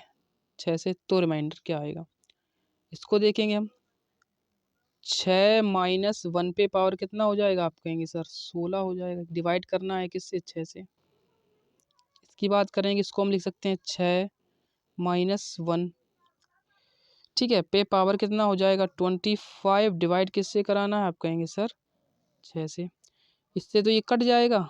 6 से, तो रिमाइंडर क्या आएगा? इसको देखेंगे हम। 6 माइनस 1 पे पावर कितना हो जाएगा? आप कहेंगे सर 16 हो जाएगा। डिवाइड करना है किससे? 6 से। इसकी बात करेंगे, इसको हम लिख सकते हैं 6 माइनस 1, ठीक है। पे पावर कितना हो जाएगा? 25। डिवाइड किससे कराना है? आप कहेंगे सर 6 से। इससे तो ये कट जाएगा।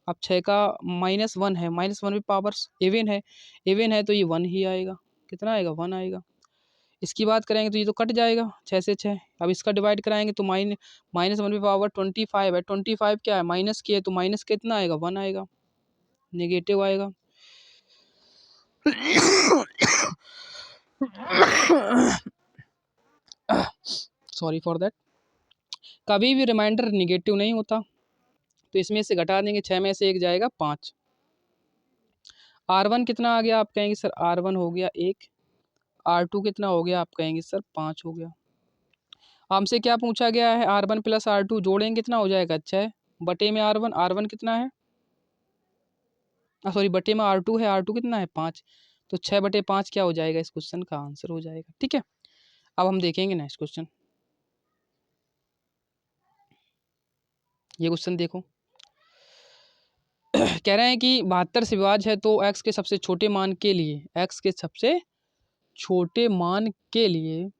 अब 6 का -1 है, -1 पे पावर इवन है, इवन है तो ये 1 ही आएगा। कितना आएगा 1 आएगा। इसकी बात करेंगे तो ये तो कट जाएगा 6 से 6। अब इसका डिवाइड कराएंगे तो माइनस 1 की पावर 25 है। 25 क्या है माइनस की है तो माइनस कितना आएगा 1 आएगा, नेगेटिव आएगा। Sorry for that. कभी भी रिमाइंडर निगेटिव नहीं होता, तो इसमें से घटा देंगे, 6 में से 1 जाएगा 5। R1 कितना आ गया आप कहेंगे सर R1 हो गया 1, R2 कितना हो गया आप कहेंगे सर 5 हो गया। हमसे क्या पूछा गया है R1 प्लस R2 जोड़ेंगे कितना हो जाएगा 6 बटे में R1 कितना है, सॉरी बटे में R2 है, R2 कितना है 5, तो 6 बटे 5 क्या हो जाएगा, इस क्वेश्चन का आंसर हो जाएगा। ठीक है, अब हम देखेंगे नेक्स्ट क्वेश्चन। ये क्वेश्चन देखो कह रहे हैं कि 72 से विभाज्य है तो x के सबसे छोटे मान के लिए, x के सबसे छोटे मान के लिए,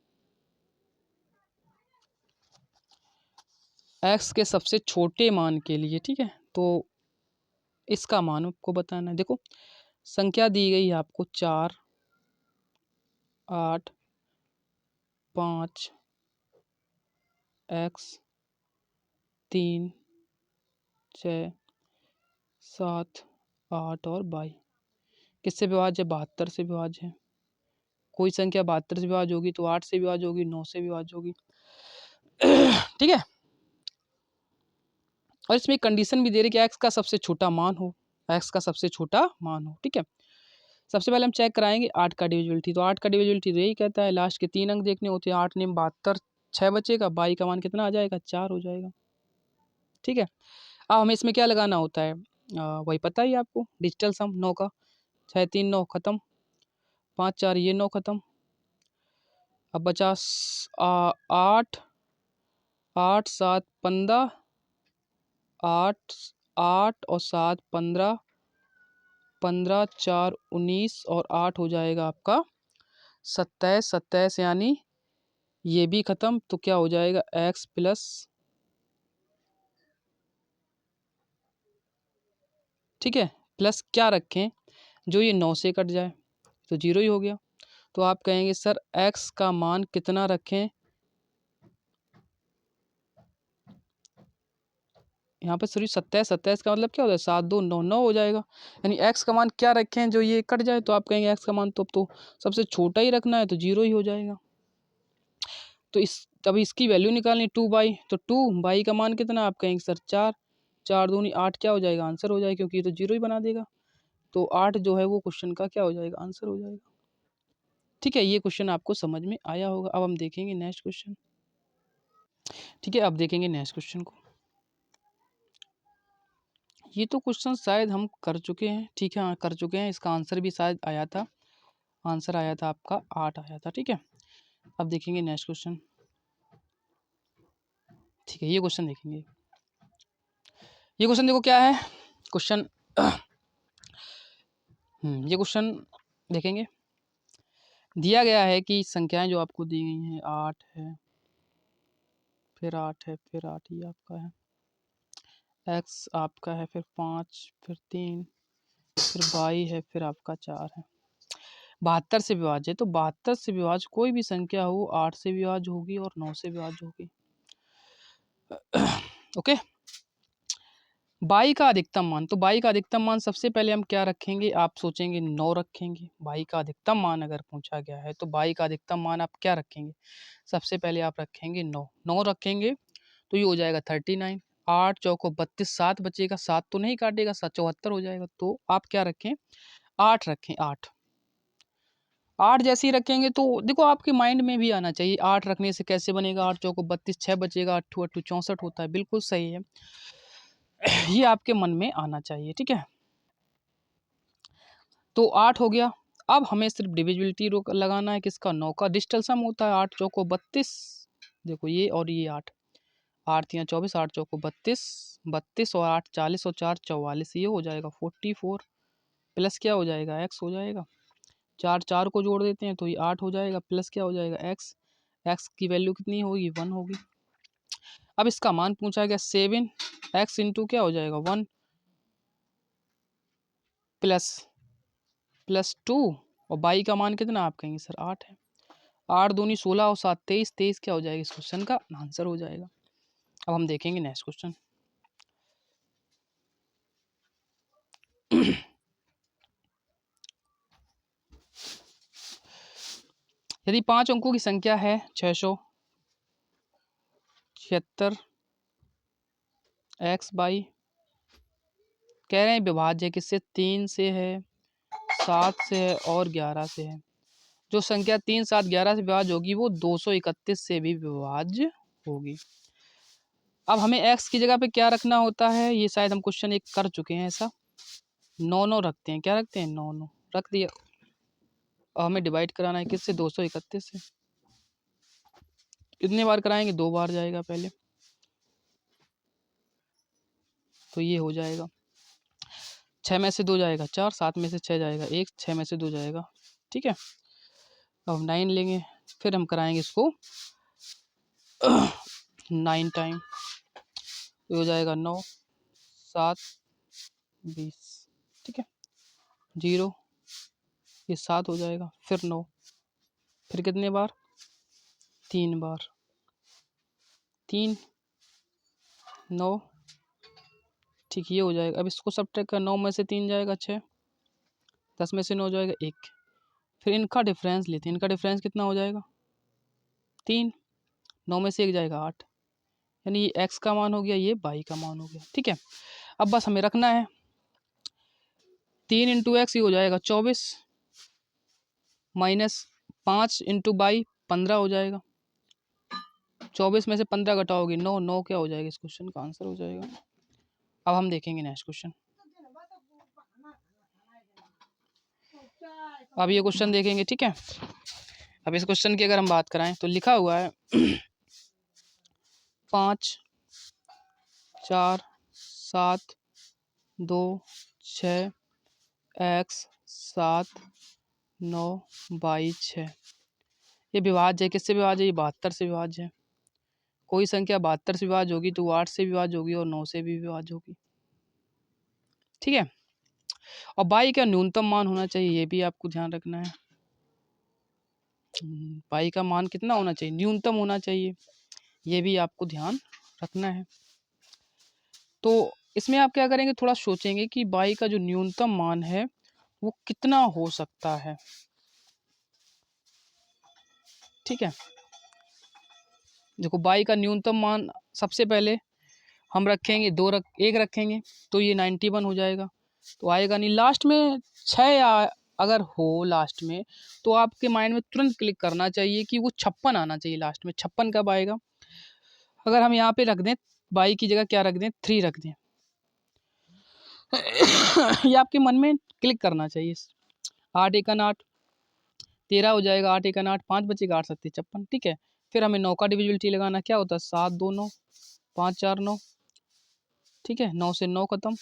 x के सबसे छोटे मान के लिए, ठीक है, तो इसका मान आपको बताना है। देखो संख्या दी गई है आपको 4, 8, 5, x 3, 6, 7, 8 और 22 किससे विभाज्य है 72 से विभाज्य है। कोई संख्या 72 से विभाज्य होगी तो 8 से विभाज्य होगी, 9 से विभाज्य होगी। ठीक है, और इसमें कंडीशन भी दे रही कि x का सबसे छोटा मान हो, x का सबसे छोटा मान हो। ठीक है, सबसे पहले हम चेक कराएंगे 8 का डिविजिबिलिटी। तो 8 का डिविजिबिलिटी तो यही कहता है लास्ट के 3 अंक देखने होते हैं, 8 ने 72, 6 बचेगा, 22 का मान कितना आ जाएगा 4 हो जाएगा। ठीक है, अब हमें इसमें क्या लगाना होता है, वही पता ही आपको, डिजिटल सम 9 का, 6 3 9 खत्म, 5 4 ये 9 खत्म, अब बचा 8 8 7 15, 8 8 और 7 15, 15 4 19 और 8 हो जाएगा आपका 27, 27 यानी ये भी खत्म, तो क्या हो जाएगा x प्लस, ठीक है, प्लस क्या रखें जो ये 9 से कट जाए तो 0 ही हो गया। तो आप कहेंगे सर x का मान कितना रखें, यहाँ पे सॉरी 27, 27 का मतलब क्या होता है 7 2 9 9 हो जाएगा, यानी x का मान क्या रखें जो ये कट जाए, तो आप कहेंगे x का मान तो सबसे छोटा ही रखना है, तो 0 ही हो जाएगा। तो तब इसकी वैल्यू निकालनी 2 तो 2 का मान कितना आप कहेंगे सर 4, 4 दूनी 8 क्या हो जाएगा आंसर हो जाएगा, क्योंकि ये तो 0 ही बना देगा। तो 8 जो है वो क्वेश्चन का क्या हो जाएगा आंसर हो जाएगा। ठीक है, ये क्वेश्चन आपको समझ में आया होगा। अब हम देखेंगे नेक्स्ट क्वेश्चन। ठीक है, अब देखेंगे नेक्स्ट क्वेश्चन को। ये तो क्वेश्चन शायद हम कर चुके हैं, ठीक है, हाँ कर चुके हैं, इसका आंसर भी शायद आया था, आंसर आया था आपका 8 आया था। ठीक है, अब देखेंगे नेक्स्ट क्वेश्चन। ठीक है, ये क्वेश्चन देखेंगे। ये क्वेश्चन देखो क्या है क्वेश्चन, ये क्वेश्चन देखेंगे। दिया गया है कि संख्याएं जो आपको दी गई हैं 8 है, फिर 8 है, फिर 8 ये आपका है, x आपका है, फिर 5, फिर 3, फिर y है, फिर आपका 4 है। 72 से विभाज्य है, तो 72 से विभाज्य कोई भी संख्या हो 8 से विभाज्य होगी और 9 से विभाज्य होगी। ओके, 22 का अधिकतम मान, तो 22 का अधिकतम मान सबसे पहले हम क्या रखेंगे, आप सोचेंगे 9 रखेंगे। 22 का अधिकतम मान अगर पूछा गया है तो 22 का अधिकतम मान आप क्या रखेंगे, सबसे पहले आप रखेंगे 9, 9 रखेंगे तो ये हो जाएगा 39, 8 चौको 32, 7 बचेगा, 7 तो नहीं काटेगा, 7 74 हो जाएगा। तो आप क्या रखें 8 रखें, 8 8 जैसे ही रखेंगे तो देखो आपके माइंड में भी आना चाहिए 8 रखने से कैसे बनेगा, 8 चौको 32, 6 बचेगा, 8 8 64 होता है, बिल्कुल सही है, ये आपके मन में आना चाहिए। ठीक है, तो 8 हो गया। अब हमें सिर्फ डिविजिबिलिटी लगाना है किसका, 9 का। डिजिटल सम होता है 8 चौको 32, देखो ये और ये 8, 8 या 24, 8 चौको 32, 32 और 8 40 और 4 44, ये हो जाएगा 44 प्लस क्या हो जाएगा x हो जाएगा, 4 4 को जोड़ देते हैं तो ये 8 हो जाएगा, प्लस क्या हो जाएगा x, x की वैल्यू कितनी होगी 1 होगी। अब इसका मान पूछा गया 7 x इंटू क्या हो जाएगा 1 प्लस 2 और बाई का मान कितना आप कहेंगे सर 8 है। 8 दूनी 16 और 7 23, 23 क्या हो जाएगा इस क्वेश्चन का आंसर हो जाएगा। अब हम देखेंगे नेक्स्ट क्वेश्चन। यदि 5 अंकों की संख्या है 676 x बाई, कह रहे हैं विभाज्य किससे 3 से है, 7 से है और 11 से है। जो संख्या 3, 7, 11 से विभाज्य होगी वो 231 से भी विभाज्य होगी। अब हमें x की जगह पे क्या रखना होता है, ये शायद हम क्वेश्चन एक कर चुके हैं ऐसा। 9 9 रखते हैं, क्या रखते हैं 9 9 रख दिया। और हमें डिवाइड कराना है किससे 231 से। कितने बार कराएंगे 2 बार जाएगा पहले, तो ये हो जाएगा 6 में से 2 जाएगा 4, 7 में से 6 जाएगा 1, 6 में से 2 जाएगा। ठीक है, अब 9 लेंगे, फिर हम कराएंगे इसको 9 टाइम, ये हो जाएगा 9 7 20। ठीक है, 0 ये 7 हो जाएगा, फिर 9, फिर कितने बार 3 बार, 3 9। ठीक, ये हो जाएगा। अब इसको सब्ट्रैक्ट कर, 9 में से 3 जाएगा 6, 10 में से 9 जाएगा 1। फिर इनका डिफरेंस लेते हैं, इनका डिफरेंस कितना हो जाएगा 3, 9 में से 1 जाएगा 8, यानी ये x का मान हो गया, ये y का मान हो गया। ठीक है, अब बस हमें रखना है 3 इंटू एक्स, ये हो जाएगा 24 माइनस 5 इंटू बाई 15 हो जाएगा। 24 में से 15 घटाओगे 9, 9 क्या हो जाएगा इस क्वेश्चन का आंसर हो जाएगा। अब हम देखेंगे नेक्स्ट क्वेश्चन। अब ये क्वेश्चन देखेंगे। ठीक है, अब इस क्वेश्चन की अगर हम बात कराएं तो लिखा हुआ है 5 4 7 2 6 x 7 9 बाई 6। ये विभाज्य है, किससे विभाज्य है, ये 72 से विभाज्य है। कोई संख्या 72 से विभाज्य होगी तो 8 से विभाज्य होगी और 9 से भी विभाज्य होगी। ठीक है, और बाई का न्यूनतम मान होना चाहिए, ये भी आपको ध्यान रखना है। बाई का मान कितना होना चाहिए, न्यूनतम होना चाहिए, ये भी आपको ध्यान रखना है। तो इसमें आप क्या करेंगे, थोड़ा सोचेंगे कि बाई का जो न्यूनतम मान है वो कितना हो सकता है। ठीक है, देखो बाई का न्यूनतम मान सबसे पहले हम रखेंगे 1 रखेंगे तो ये 91 हो जाएगा, तो आएगा नहीं। लास्ट में 6 अगर हो लास्ट में, तो आपके माइंड में तुरंत क्लिक करना चाहिए कि वो 56 आना चाहिए लास्ट में। 56 कब आएगा, अगर हम यहाँ पे रख दें बाई की जगह क्या रख दें 3 रख दें ये आपके मन में क्लिक करना चाहिए। 8 एकन 8 13 हो जाएगा, 8 एकन 8 5 बचेगा 8 7 56। ठीक है, फिर हमें 9 का डिविजिबिलिटी लगाना, क्या होता है 7 2 9 5 4 9। ठीक है, 9 से 9 खत्म,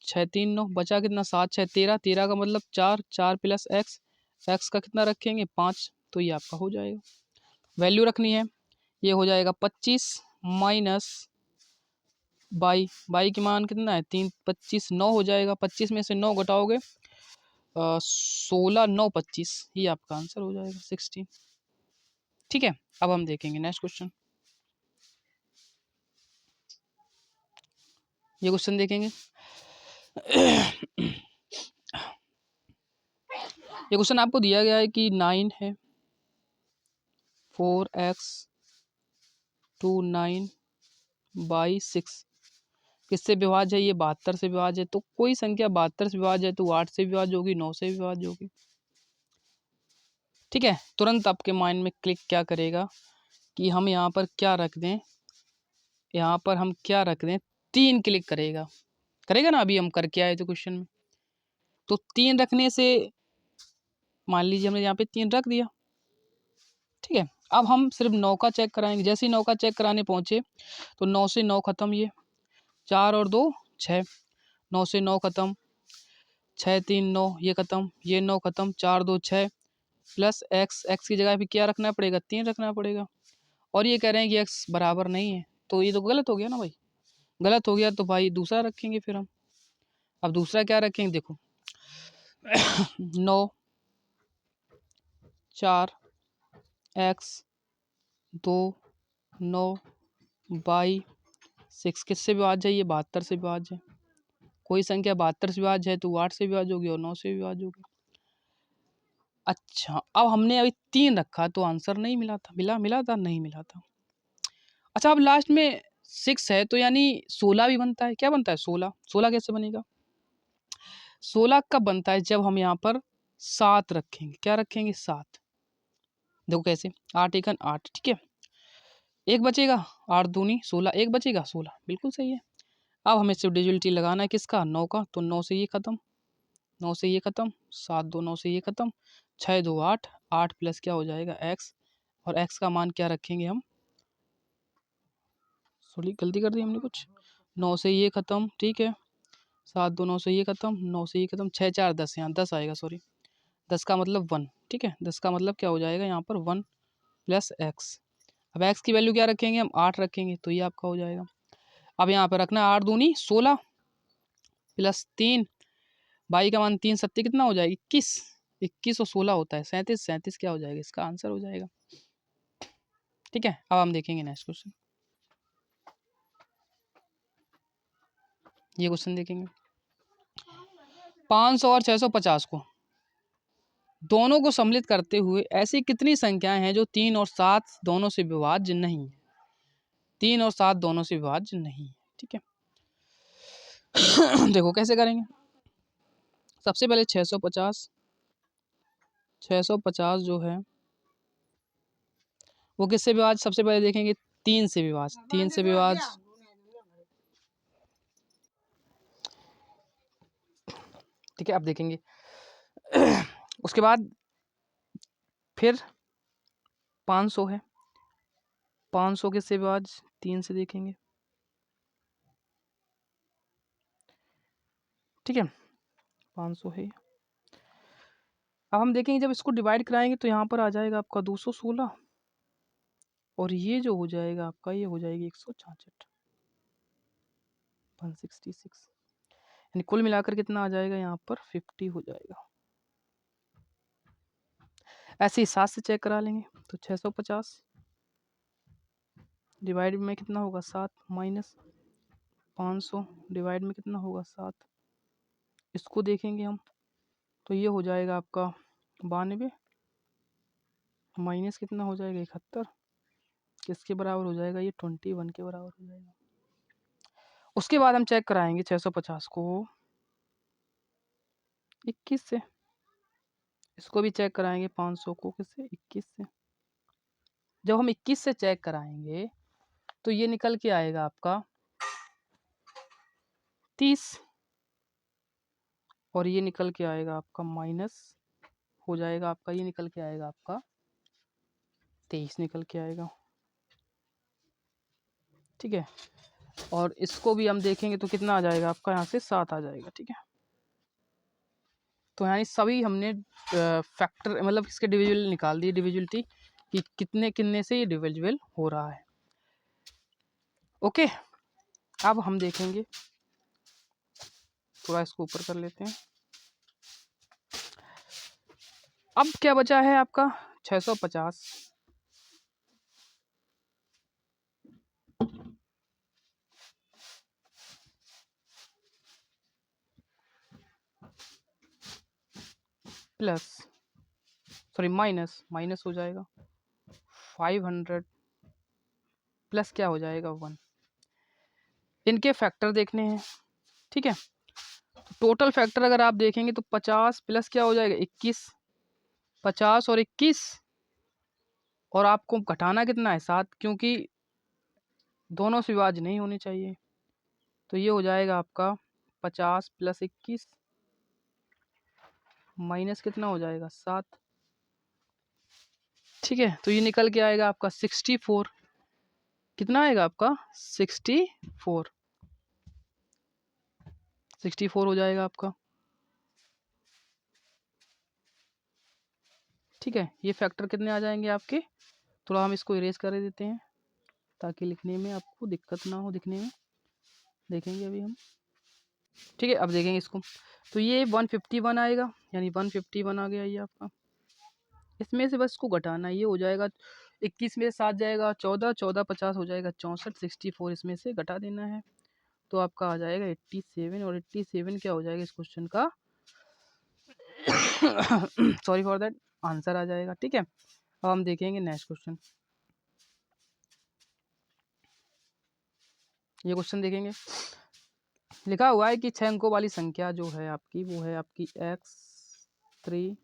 6 3 9 बचा कितना 7 6 13, 13 का मतलब 4, 4 प्लस एक्स, एक्स का कितना रखेंगे 5, तो ये आपका हो जाएगा। वैल्यू रखनी है, ये हो जाएगा 25 माइनस बाई, बाई की मान कितना है 3, 25 9 हो जाएगा। 25 में से 9 घटाओगे 16 9 25, ये आपका आंसर हो जाएगा 16। ठीक है, अब हम देखेंगे नेक्स्ट क्वेश्चन। ये क्वेश्चन देखेंगे ये क्वेश्चन आपको दिया गया है कि 9 है 4x 2 9 बाई 6 किससे विभाज्य है, ये 72 से विभाज्य है। तो कोई संख्या 72 से विभाज्य है तो 8 से विभाज्य होगी, 9 से विभाज्य होगी। ठीक है, तुरंत आपके माइंड में क्लिक क्या करेगा कि हम यहाँ पर क्या रख दें, यहाँ पर हम क्या रख दें 3 क्लिक करेगा, करेगा ना। अभी हम करके आए थे क्वेश्चन में, तो 3 रखने से मान लीजिए हमने यहाँ पे 3 रख दिया। ठीक है, अब हम सिर्फ 9 का चेक कराएंगे। जैसे ही 9 का चेक कराने पहुंचे तो 9 से 9 खत्म, ये 4 और 2 6, 9 से 9 खत्म, 6 3 9 ये खत्म, ये 9 खत्म, 4 2 6 प्लस एक्स, एक्स की जगह पे क्या रखना पड़ेगा 3 रखना पड़ेगा। और ये कह रहे हैं कि एक्स बराबर नहीं है, तो ये तो गलत हो गया ना भाई। गलत हो गया तो भाई दूसरा रखेंगे फिर हम। अब दूसरा क्या रखेंगे देखो 9 4 x 2 9 बाई 6 किससे विभाज्य है? ये 72 से विभाज्य है। कोई संख्या 72 से विभाज्य है तो 8 से विभाज्य होगी और 9 से विभाज्य होगी। अच्छा, अब हमने अभी 3 रखा तो आंसर नहीं मिला था, मिला था नहीं मिला था। अच्छा, अब लास्ट में 6 है तो यानी 16 भी बनता है। क्या बनता है? 16। 16 कैसे बनेगा? 16 कब बनता है? जब हम यहाँ पर 7 रखेंगे। क्या रखेंगे? 7। देखो कैसे, 8 एकन 8, ठीक है। एक बचेगा, 8 दूनी 16, एक बचेगा 16, बिल्कुल सही है। अब हमें सिर्फ डिजिटलिटी लगाना है किसका? 9 का, तो 9 से ये खत्म, 9 से ये खत्म, 7 2 9 से ये खत्म, 6 2 8, 8 प्लस क्या हो जाएगा? x, और x का मान क्या रखेंगे हम? सॉरी गलती कर दी हमने कुछ, 9 से ये खत्म, ठीक है, 7 2 9 से ये खत्म, 9 से ये खत्म, 6 4 10, यहाँ 10 आएगा, सॉरी 10 का मतलब 1, ठीक है। 10 का मतलब क्या हो जाएगा यहाँ पर? 1 प्लस एक्स। अब x की वैल्यू क्या रखेंगे हम? 8 रखेंगे, तो ये आपका हो जाएगा। अब यहाँ पर रखना 8 दूनी 16 प्लस 3, बाई का मान 3 सत्ते कितना हो जाएगा? 21, 21 और 16 होता है 37, 37 क्या हो जाएगा? इसका आंसर हो जाएगा, ठीक है। अब हम देखेंगे नेक्स्ट क्वेश्चन, ये क्वेश्चन देखेंगे। 500 और 650 को दोनों को सम्मिलित करते हुए ऐसी कितनी संख्याएं हैं जो 3 और 7 दोनों से विभाज्य नहीं है? 3 और 7 दोनों से विभाज्य नहीं है, ठीक है। देखो कैसे करेंगे। सबसे पहले 650, 650 जो है वो किससे विभाज्य? सबसे पहले देखेंगे 3 से विभाज्य, 3 से विभाज्य, ठीक है। अब देखेंगे उसके बाद फिर 500 है, 500 किससे विभाज्य? 3 से देखेंगे, ठीक है, 500 है। अब हम देखेंगे जब इसको डिवाइड कराएंगे तो यहाँ पर आ जाएगा आपका 216, और ये जो हो जाएगा आपका, ये हो जाएगी 166, 166, यानी कुल मिलाकर कितना आ जाएगा यहाँ पर? 50 हो जाएगा। ऐसे ही 7 से चेक करा लेंगे, तो 650 डिवाइड में कितना होगा? 7, माइनस 500 डिवाइड में कितना होगा? 7, इसको देखेंगे हम तो ये हो जाएगा आपका 92, माइनस कितना हो जाएगा? 71, किसके बराबर हो जाएगा? ये 21 के बराबर हो जाएगा। उसके बाद हम चेक कराएंगे 650 को 21 से, इसको भी चेक कराएंगे 500 को किससे? 21 से। जब हम 21 से चेक कराएंगे तो ये निकल के आएगा आपका 30, और ये निकल के आएगा आपका माइनस हो जाएगा आपका, ये निकल के आएगा आपका 23 निकल के आएगा, ठीक है। और इसको भी हम देखेंगे तो कितना आ जाएगा आपका? यहाँ से 7 आ जाएगा, ठीक है। तो यानी सभी हमने फैक्टर मतलब इसके डिविजिबल निकाल दिए, डिविजिबिलिटी कि कितने कितने से ये डिविजिबल हो रहा है। ओके, अब हम देखेंगे, थोड़ा इसको ऊपर कर लेते हैं। अब क्या बचा है आपका? 650, प्लस सॉरी माइनस, माइनस हो जाएगा 500 प्लस क्या हो जाएगा? 1। इनके फैक्टर देखने हैं, ठीक है। तो टोटल फैक्टर अगर आप देखेंगे तो 50 प्लस क्या हो जाएगा? 21, 50 और 21, और आपको घटाना कितना है? 7, क्योंकि दोनों से विभाज्य नहीं होने चाहिए। तो ये हो जाएगा आपका 50 प्लस 21 माइनस कितना हो जाएगा? 7, ठीक है। तो ये निकल के आएगा आपका 64, कितना आएगा आपका? 64, 64 हो जाएगा आपका, ठीक है। ये फैक्टर कितने आ जाएंगे आपके? थोड़ा हम इसको इरेज कर देते हैं ताकि लिखने में आपको दिक्कत ना हो, दिखने में देखेंगे अभी हम, ठीक है। अब देखेंगे इसको, तो ये 151 आएगा, यानी 151 आ गया ये आपका। इसमें से बस इसको घटाना, ये हो जाएगा 21 में से 7 जाएगा 14, 14 50 हो जाएगा 64, 64 इसमें से घटा देना है तो आपका आ जाएगा 87, और 87 क्या हो जाएगा इस क्वेश्चन का सॉरी फॉर दैट आंसर आ जाएगा। ठीक है, अब हम देखेंगे नेक्स्ट क्वेश्चन। ये क्वेश्चन देखेंगे, लिखा हुआ है कि 6 अंकों वाली संख्या जो है आपकी वो है आपकी x 3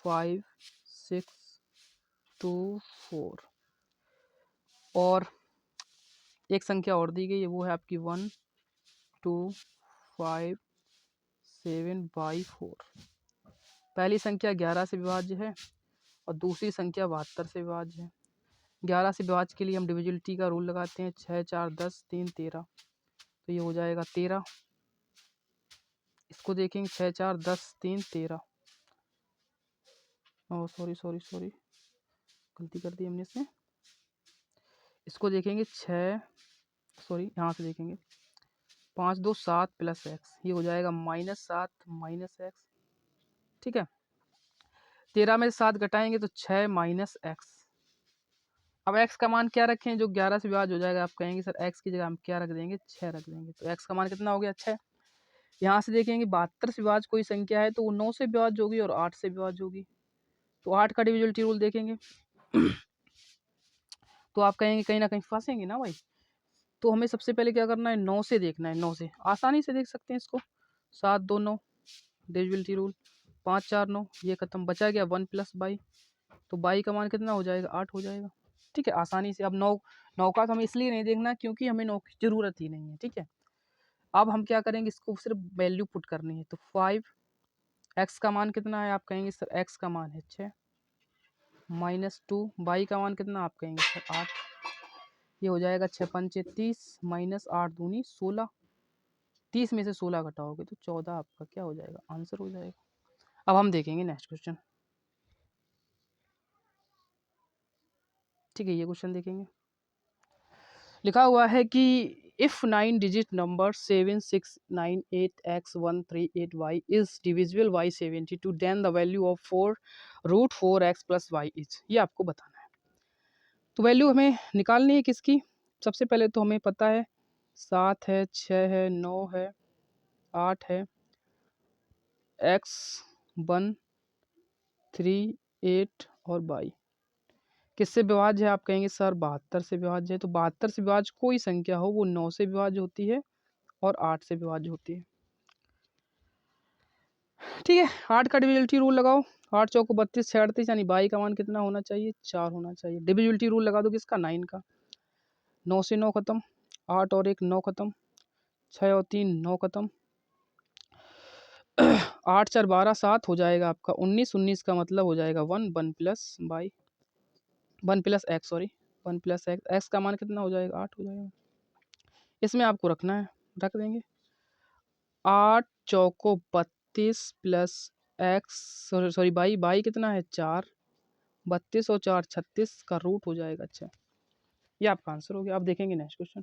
5 6 2 4, और एक संख्या और दी गई है वो है आपकी 1 2 5 7 बाई 4। पहली संख्या 11 से विभाज्य है और दूसरी संख्या 72 से विभाज्य है। 11 से विभाज्य के लिए हम डिविजिबिलिटी का रूल लगाते हैं, 6 4 10 3 13, तो ये हो जाएगा 13। इसको देखेंगे 6 4 10 3 13, ओह सॉरी सॉरी सॉरी गलती कर दी हमने इसमें। इसको देखेंगे 6 सॉरी यहाँ से देखेंगे 5 2 7 प्लस एक्स, ये हो जाएगा -7 माइनस एक्स। ठीक है, 13 में 7 घटाएंगे तो 6 माइनस एक्स। अब x का मान क्या रखें, जो 11 से विभाज्य हो जाएगा। आप कहेंगे सर x की जगह हम क्या रख देंगे, 6 रख देंगे, तो x का मान कितना हो गया 6। यहाँ से देखेंगे 72 से विभाज्य कोई संख्या है तो वो 9 से विभाज्य होगी और 8 से विभाज्य होगी, तो 8 का डिविजिबिलिटी रूल देखेंगे तो आप कहेंगे कहीं ना कहीं फंसेंगे ना भाई। तो हमें सबसे पहले क्या करना है, 9 से देखना है। 9 से आसानी से देख सकते हैं इसको, 7 2 9 डिविजिबिलिटी रूल, 5 4 9, ये खत्म, बचा गया 1 प्लस बाई, तो बाई का मान कितना हो जाएगा 8 हो जाएगा। ठीक है, आसानी से। अब 9 का तो हमें इसलिए नहीं देखना क्योंकि हमें 9 की ज़रूरत ही नहीं है। ठीक है, अब हम क्या करेंगे, इसको सिर्फ वैल्यू पुट करनी है, तो 5 एक्स का मान कितना है, आप कहेंगे सर एक्स का मान है 6, -2 बाई का मान कितना, आप कहेंगे सर 8, ये हो जाएगा 6 पंचे 30 माइनस 8 दूनी 16, 30 में से 16 घटाओगे तो 14 आपका क्या हो जाएगा, आंसर हो जाएगा। अब हम देखेंगे नेक्स्ट क्वेश्चन। ठीक है, ये क्वेश्चन देखेंगे, लिखा हुआ है कि if 9 digit number 7698x138y is divisible by 72, then the value of 4√4x plus y is, ये आपको बताना है। तो वैल्यू हमें निकालनी है किसकी, सबसे पहले तो हमें पता है 7 है 6 है 9 है 8 है, x 1 3 8 और y किससे विभाज्य है, आप कहेंगे सर 72 से विभाज्य है। तो 72 से विभाज्य कोई संख्या हो वो 9 से विभाज्य होती है और 8 से विभाज्य होती है। ठीक है, 8 का डिविजिबिलिटी रूल लगाओ, 8 चौको 32 6 38, यानी बाई का मान कितना होना चाहिए, 4 होना चाहिए। डिविजिबिलिटी रूल लगा दो किसका, 9 का, 9 से 9 खत्म, 8 और 1 9 खत्म, 6 और 3 9 खत्म, 8 4 12 7 हो जाएगा आपका 19, 19 का मतलब हो जाएगा 1 1 plus by 1 plus x, sorry 1 plus x, x का मान कितना हो जाएगा 8 हो जाएगा। इसमें आपको रखना है, रख देंगे 8 चौको 32 plus x, sorry sorry by, by कितना है 4, 32 और 4 36 का रूट हो जाएगा। अच्छा, ये आपका आंसर हो गया। अब देखेंगे नेक्स्ट क्वेश्चन।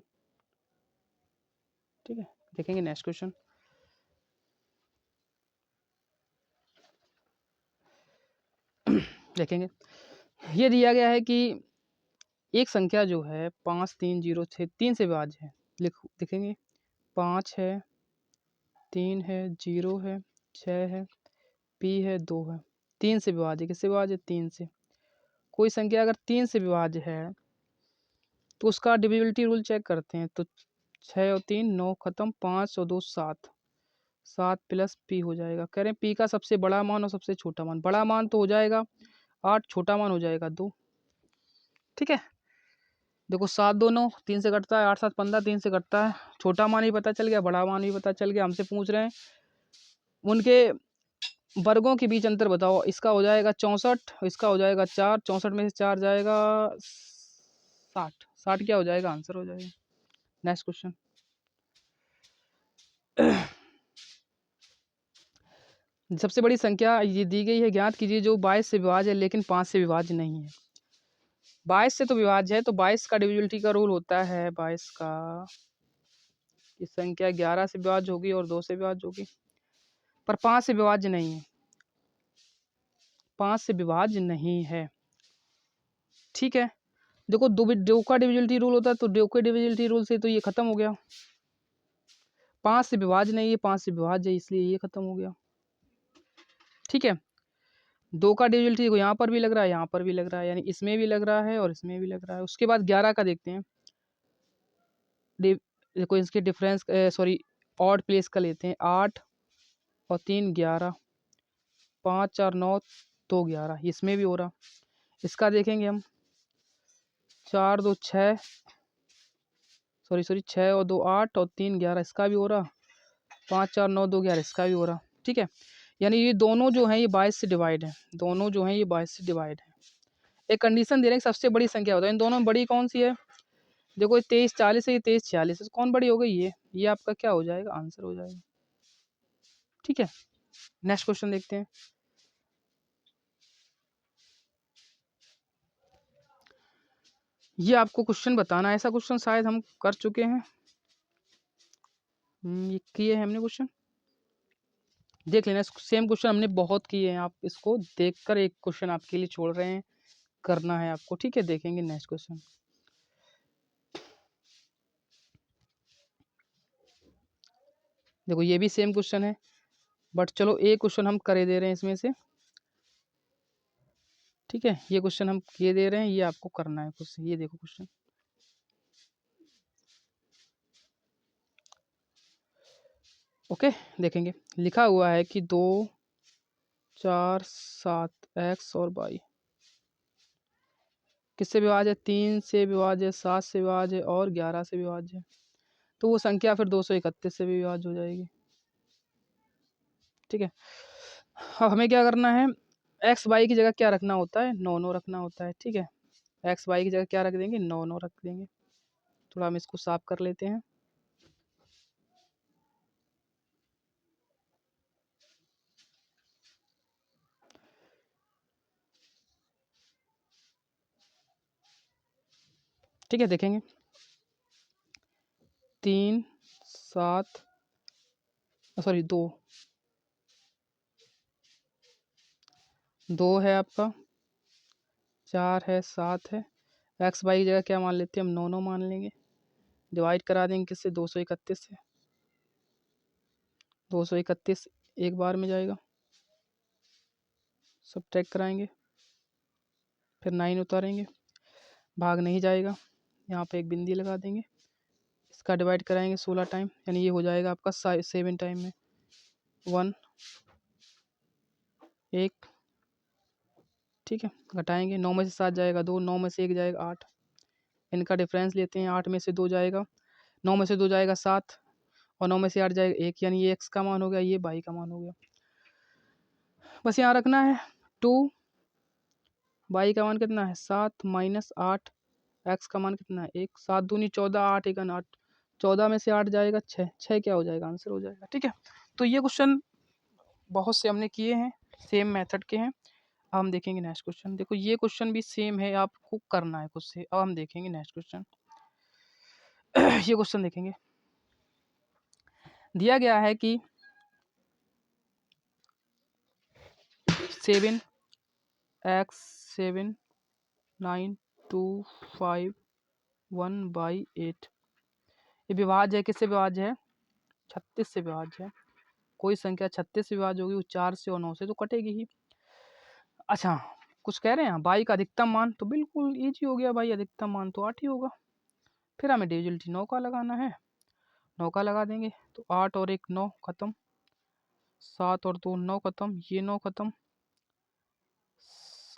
ठीक है, देखेंगे नेक्स्ट क्वेश्चन। देखेंगे, ये दिया गया है कि एक संख्या जो है 5 3 0 6 3 से विभाज्य है। देखेंगे 5 है 3 है 0 है 6 है पी है 2 है, 3 से विभाज्य, किससे विभाज्य 3 से। कोई संख्या अगर 3 से विभाज्य है तो उसका डिविजिबिलिटी रूल चेक करते हैं, तो 6 और 3 9 खत्म, 5 और 2 7, 7 प्लस पी हो जाएगा। कह रहे हैं पी का सबसे बड़ा मान और सबसे छोटा मान, बड़ा मान तो हो जाएगा 8, छोटा मान हो जाएगा 2। ठीक है, देखो 7 2 9 3 से कटता है, 8 7 15 3 से कटता है, छोटा मान भी पता चल गया, बड़ा मान भी पता चल गया। हमसे पूछ रहे हैं उनके वर्गों के बीच अंतर बताओ, इसका हो जाएगा 64, इसका हो जाएगा 4, 64 में से 4 जाएगा 60, 60 क्या हो जाएगा, आंसर हो जाएगा। Next question. सबसे बड़ी संख्या ये दी गई है, ज्ञात कीजिए जो 22 से विभाज्य है लेकिन 5 से विभाज्य नहीं है। 22 से तो विभाज्य है, तो 22 का डिविजिबिलिटी का रूल होता है 22 का, इस संख्या 11 से विभाज्य होगी और 2 से विभाज्य होगी, पर 5 से विभाज्य नहीं है। 5 से विभाज्य नहीं है। ठीक है, देखो डोका डिविजिबिलिटी रूल होता है, तो डोका डिविजिबिलिटी रूल से तो ये खत्म हो गया। 5 से विभाज्य नहीं है, 5 से विभाज्य है, इसलिए ये खत्म हो गया। ठीक है, 2 का डिविजिबिलिटी देखो यहाँ पर भी लग रहा है, यहाँ पर भी लग रहा है, यानी इसमें भी लग रहा है और इसमें भी लग रहा है। उसके बाद 11 का देखते हैं। देखो इसके डिफरेंस सॉरी ऑड प्लेस का लेते हैं। 8 और 3 11, 5 4 9 2 11, इसमें भी हो रहा। इसका देखेंगे हम, 4 2 6 सॉरी 6 और 2 8 और 3 11, इसका भी हो रहा। 5 4 9 2 11, इसका भी हो रहा। ठीक है, यानी ये दोनों जो हैं ये 22 से डिवाइड है, दोनों जो हैं ये 22 से डिवाइड है। एक कंडीशन दे रहे हैं सबसे बड़ी संख्या होता है, इन दोनों में बड़ी कौन सी है? देखो 23 40 है, ये 23 46 है, कौन बड़ी हो गई? ये आपका क्या हो जाएगा? आंसर हो जाएगा। ठीक है, नेक्स्ट क्वेश्चन देखते हैं। ये आपको क्वेश्चन बताना है, ऐसा क्वेश्चन शायद हम कर चुके हैं। ये किए हैं हमने क्वेश्चन, देख लेना। सेम क्वेश्चन हमने बहुत किए हैं, आप इसको देखकर एक क्वेश्चन आपके लिए छोड़ रहे हैं, करना है आपको। ठीक है, देखेंगे नेक्स्ट क्वेश्चन। देखो ये भी सेम क्वेश्चन है, बट चलो एक क्वेश्चन हम करे दे रहे हैं इसमें से। ठीक है, ये क्वेश्चन हम किए दे रहे हैं, ये आपको करना है खुद से। ये देखो क्वेश्चन, ओके देखेंगे। लिखा हुआ है कि 2 4 7 x और y किससे विभाज्य है? 3 से विभाज्य, 7 से विभाज्य और 11 से विभाज्य। तो वो संख्या फिर 231 से भी विभाज्य हो जाएगी। ठीक है, अब हमें क्या करना है? एक्स वाई की जगह क्या रखना होता है? 9 9 रखना होता है। ठीक है, एक्स वाई की जगह क्या रख देंगे? 9 9 रख देंगे। थोड़ा हम इसको साफ कर लेते हैं। ठीक है, देखेंगे 3 7 सॉरी 2 है आपका, 4 है, 7 है। एक्स वाई की जगह क्या मान लेते हैं हम? 9 9 मान लेंगे। डिवाइड करा देंगे किससे? 231 से। 231 एक बार में जाएगा, सब्ट्रैक्ट कराएंगे, फिर 9 उतारेंगे, भाग नहीं जाएगा, यहाँ पे एक बिंदी लगा देंगे। इसका डिवाइड कराएंगे 16 टाइम, यानी ये हो जाएगा आपका 7 टाइम में 1 1। ठीक है, घटाएंगे, 9 में से 7 जाएगा 2, 9 में से 1 जाएगा 8। इनका डिफरेंस लेते हैं, 8 में से 2 जाएगा, 9 में से 2 जाएगा 7 और 9 में से 8 जाएगा 1, यानी ये x का मान हो गया, ये y का मान हो गया। बस यहाँ रखना है 2, y का मान कितना है? 7 माइनस 8, x का मान कितना है? 1। 7 दूनी 14, 8 1 8, 14 में से 8 जाएगा 6, 6 क्या हो जाएगा? आंसर हो जाएगा। ठीक है, तो ये क्वेश्चन बहुत से हमने किए हैं, सेम मेथड के हैं। अब हम देखेंगे नेक्स्ट क्वेश्चन। देखो ये क्वेश्चन भी सेम है, आपको करना है खुद से। अब हम देखेंगे नेक्स्ट क्वेश्चन। ये क्वेश्चन देखेंगे, दिया गया है कि 7 x 7 9 2 5 1/8 ये विभाज्य है, किससे विभाज्य है? 36 से विभाज्य है। कोई संख्या 36 से विभाज्य होगी वो 4 से और 9 से तो कटेगी ही। अच्छा, कुछ कह रहे हैं बाई का अधिकतम मान, तो बिल्कुल इजी हो गया भाई, अधिकतम मान तो 8 ही होगा। फिर हमें डिविजिबिलिटी 9 का लगाना है, 9 का लगा देंगे, तो 8 और 1 9 खत्म, 7 और 2 9 खत्म, ये 9 खत्म,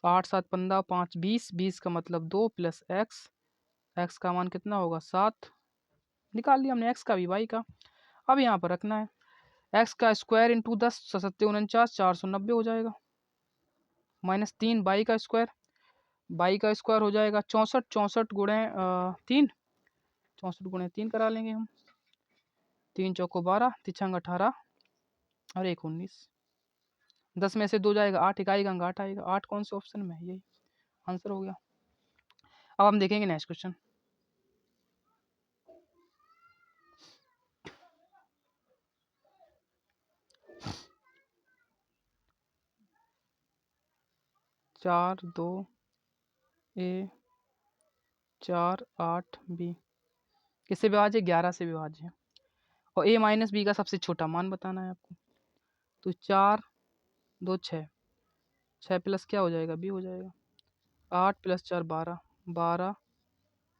8 7 15 5 20, 20 का मतलब 2 प्लस एक्स का मान कितना होगा? 7। निकाल लिया हमने एक्स का भी, वाई का। अब यहाँ पर रखना है एक्स का स्क्वायर इंटू 10, 7 49, 490 हो जाएगा, माइनस 3 बाई का स्क्वायर, बाई का स्क्वायर हो जाएगा 64, 64 गुणे 3, 64 गुणे 3 करा लेंगे हम, 3 चौको 12, तिछंग 18 और 1 19। 10 में से 2 जाएगा 8, इकाई का अंक 8 आएगा। 8 कौन से ऑप्शन में? यही आंसर हो गया। अब हम देखेंगे नेक्स्ट क्वेश्चन। 4 2 ए 4 8 बी किससे विभाज्य है? 11 से विभाज्य है। और ए माइनस बी का सबसे छोटा मान बताना है आपको। तो 4 2 6 6 प्लस क्या हो जाएगा? बी हो जाएगा। 8 प्लस 4 12 12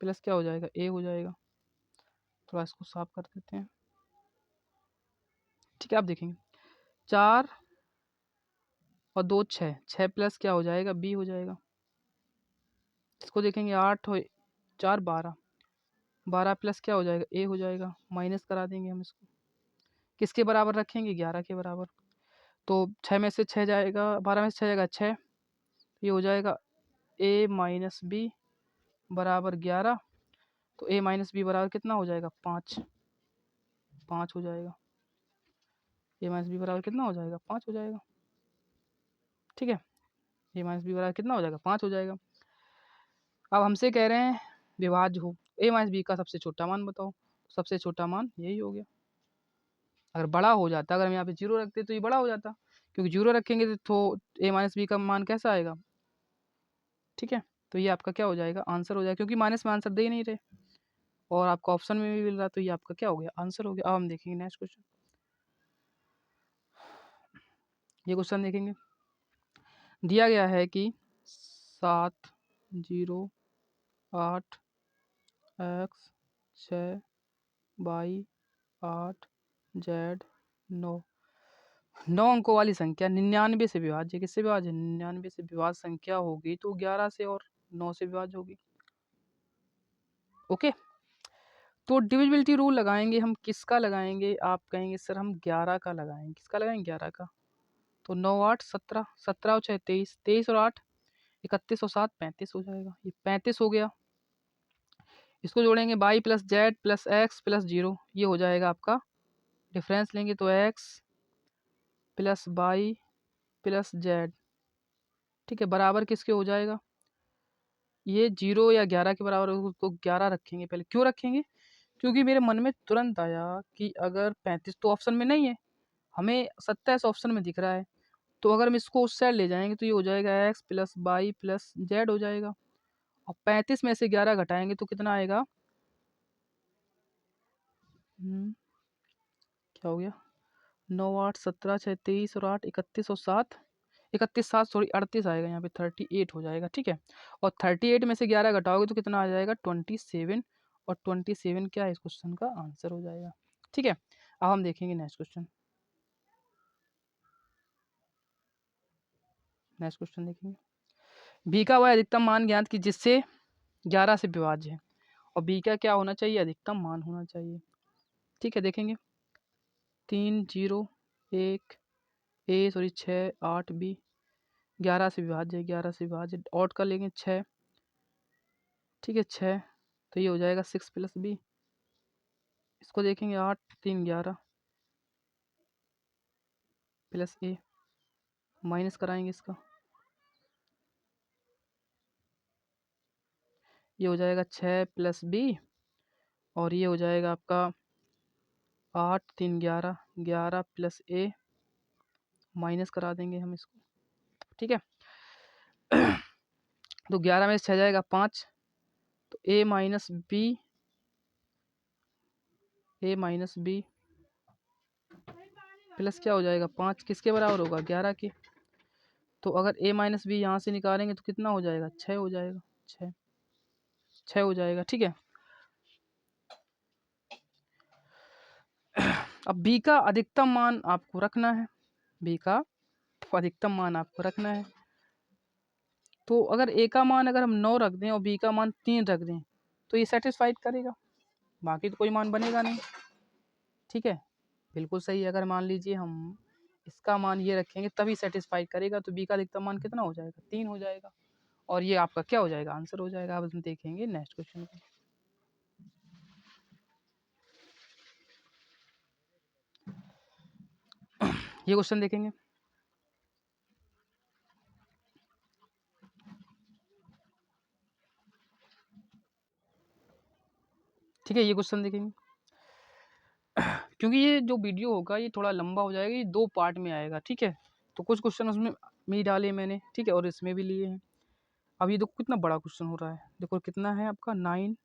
प्लस क्या हो जाएगा? ए हो जाएगा। थोड़ा इसको साफ कर देते हैं। ठीक है, आप देखेंगे 4 और 2 6 6 प्लस क्या हो जाएगा? बी हो जाएगा। इसको देखेंगे 8 हो 4 12 12 प्लस क्या हो जाएगा? ए हो जाएगा। माइनस करा देंगे हम इसको। किसके बराबर रखेंगे? 11 के बराबर। तो 6 में से 6 जाएगा, 12 में से 6 जाएगा 6। ये हो जाएगा ए माइनस बी बराबर 11। तो ए माइनस बी बराबर कितना हो जाएगा? 5 5 हो जाएगा। ए माइनस बी बराबर कितना हो जाएगा? 5 हो जाएगा। ठीक है, ए माइनस बी बराबर कितना हो जाएगा? 5 हो जाएगा। अब हमसे कह रहे हैं विभाज्य हो, ए माइनस बी का सबसे छोटा मान बताओ। सबसे छोटा मान यही हो गया। अगर बड़ा हो जाता, अगर हम यहाँ पे 0 रखते तो ये बड़ा हो जाता, क्योंकि 0 रखेंगे तो ए माइनस बी का मान कैसा आएगा? ठीक है, तो ये आपका क्या हो जाएगा? आंसर हो जाएगा, क्योंकि माइनस में आंसर दे ही नहीं रहे और आपको ऑप्शन में भी मिल रहा, तो ये आपका क्या हो गया? आंसर हो गया। अब हम देखेंगे नेक्स्ट क्वेश्चन। ये क्वेश्चन देखेंगे, दिया गया है कि 7 0 8 x 6 y 8 z 9 9 अंकों वाली संख्या 99 से विभाज्य, किससे विभाज्य? 99 से विभाज्य संख्या होगी तो 11 से और 9 से विभाज्य होगी। ओके, तो डिविजिबिलिटी रूल लगाएंगे हम। किसका लगाएंगे? आप कहेंगे सर हम 11 का लगाएंगे। किसका लगाएंगे? 11 का। तो 9 8 17 17 और 6 23 23 और 8 31 और 7 35 हो जाएगा। ये 35 हो गया। इसको जोड़ेंगे y plus z plus x plus 0, ये हो जाएगा आपका। डिफरेंस लेंगे तो x plus y plus z, ठीक है, बराबर किसके हो जाएगा? ये 0 या 11 के बराबर हो तो 11 रखेंगे पहले। क्यों रखेंगे? क्योंकि मेरे मन में तुरंत आया कि अगर 35 तो ऑप्शन में नहीं है, हमें 27 ऑप्शन में दिख रहा है, तो अगर हम इसको उस साइड ले जाएंगे तो ये हो जाएगा x plus y plus z हो जाएगा। और 35 में से 11 घटाएंगे तो कितना आएगा? क्या हो गया? 9 8 17 6 23 और 8 31 और 7 31 7 सॉरी 38 आएगा, यहाँ पे 38 हो जाएगा। ठीक है, और 38 में से 11 घटाओगे तो कितना आ जाएगा? 27। और 27 क्या है? इस क्वेश्चन का आंसर हो जाएगा। ठीक है, अब हम देखेंगे नेक्स्ट क्वेश्चन। नेक्स्ट क्वेश्चन देखेंगे, बी का वह अधिकतम मान ज्ञात की जिससे 11 से विभाज्य है, और बी का क्या होना चाहिए? अधिकतम मान होना चाहिए। ठीक है, देखेंगे 3 0 1 ए सॉरी 6 8 बी 11 से विभाज्य है। 11 से विभाज्य ऑड कर लेंगे 6। ठीक है 6, तो ये हो जाएगा 6 प्लस बी। इसको देखेंगे 8 3 11 प्लस ए, माइनस कराएंगे इसका, ये हो जाएगा 6 प्लस बी। और ये हो जाएगा आपका 8 3 11 11 प्लस ए, माइनस करा देंगे हम इसको। ठीक है तो 11 में से 6 जाएगा 5, तो ए माइनस बी प्लस क्या हो जाएगा? 5 किसके बराबर होगा? 11 के। तो अगर ए माइनस बी यहाँ से निकालेंगे तो कितना हो जाएगा? 6 हो जाएगा। 6 हो जाएगा। ठीक है, अब बी का अधिकतम मान आपको रखना है। बी का अधिकतम मान आपको रखना है। तो अगर ए का मान अगर हम 9 रख दें और बी का मान 3 रख दें तो ये सेटिस्फाइड करेगा, बाकी तो कोई मान बनेगा नहीं। ठीक है, बिल्कुल सही है। अगर मान लीजिए हम इसका मान ये रखेंगे तभी सेटिस्फाई करेगा, तो बी का अधिकतम मान कितना हो जाएगा? 3 हो जाएगा। और ये आपका क्या हो जाएगा? आंसर हो जाएगा। अब हम देखेंगे नेक्स्ट क्वेश्चन को। ये क्वेश्चन देखेंगे, ठीक है, ये क्वेश्चन देखेंगे। क्योंकि ये जो वीडियो होगा ये थोड़ा लंबा हो जाएगा, ये 2 पार्ट में आएगा। ठीक है, तो कुछ क्वेश्चन उसमें मी डाले मैंने, ठीक है, और इसमें भी लिए हैं। अब ये देखो कितना बड़ा क्वेश्चन हो रहा है, देखो कितना है आपका 9m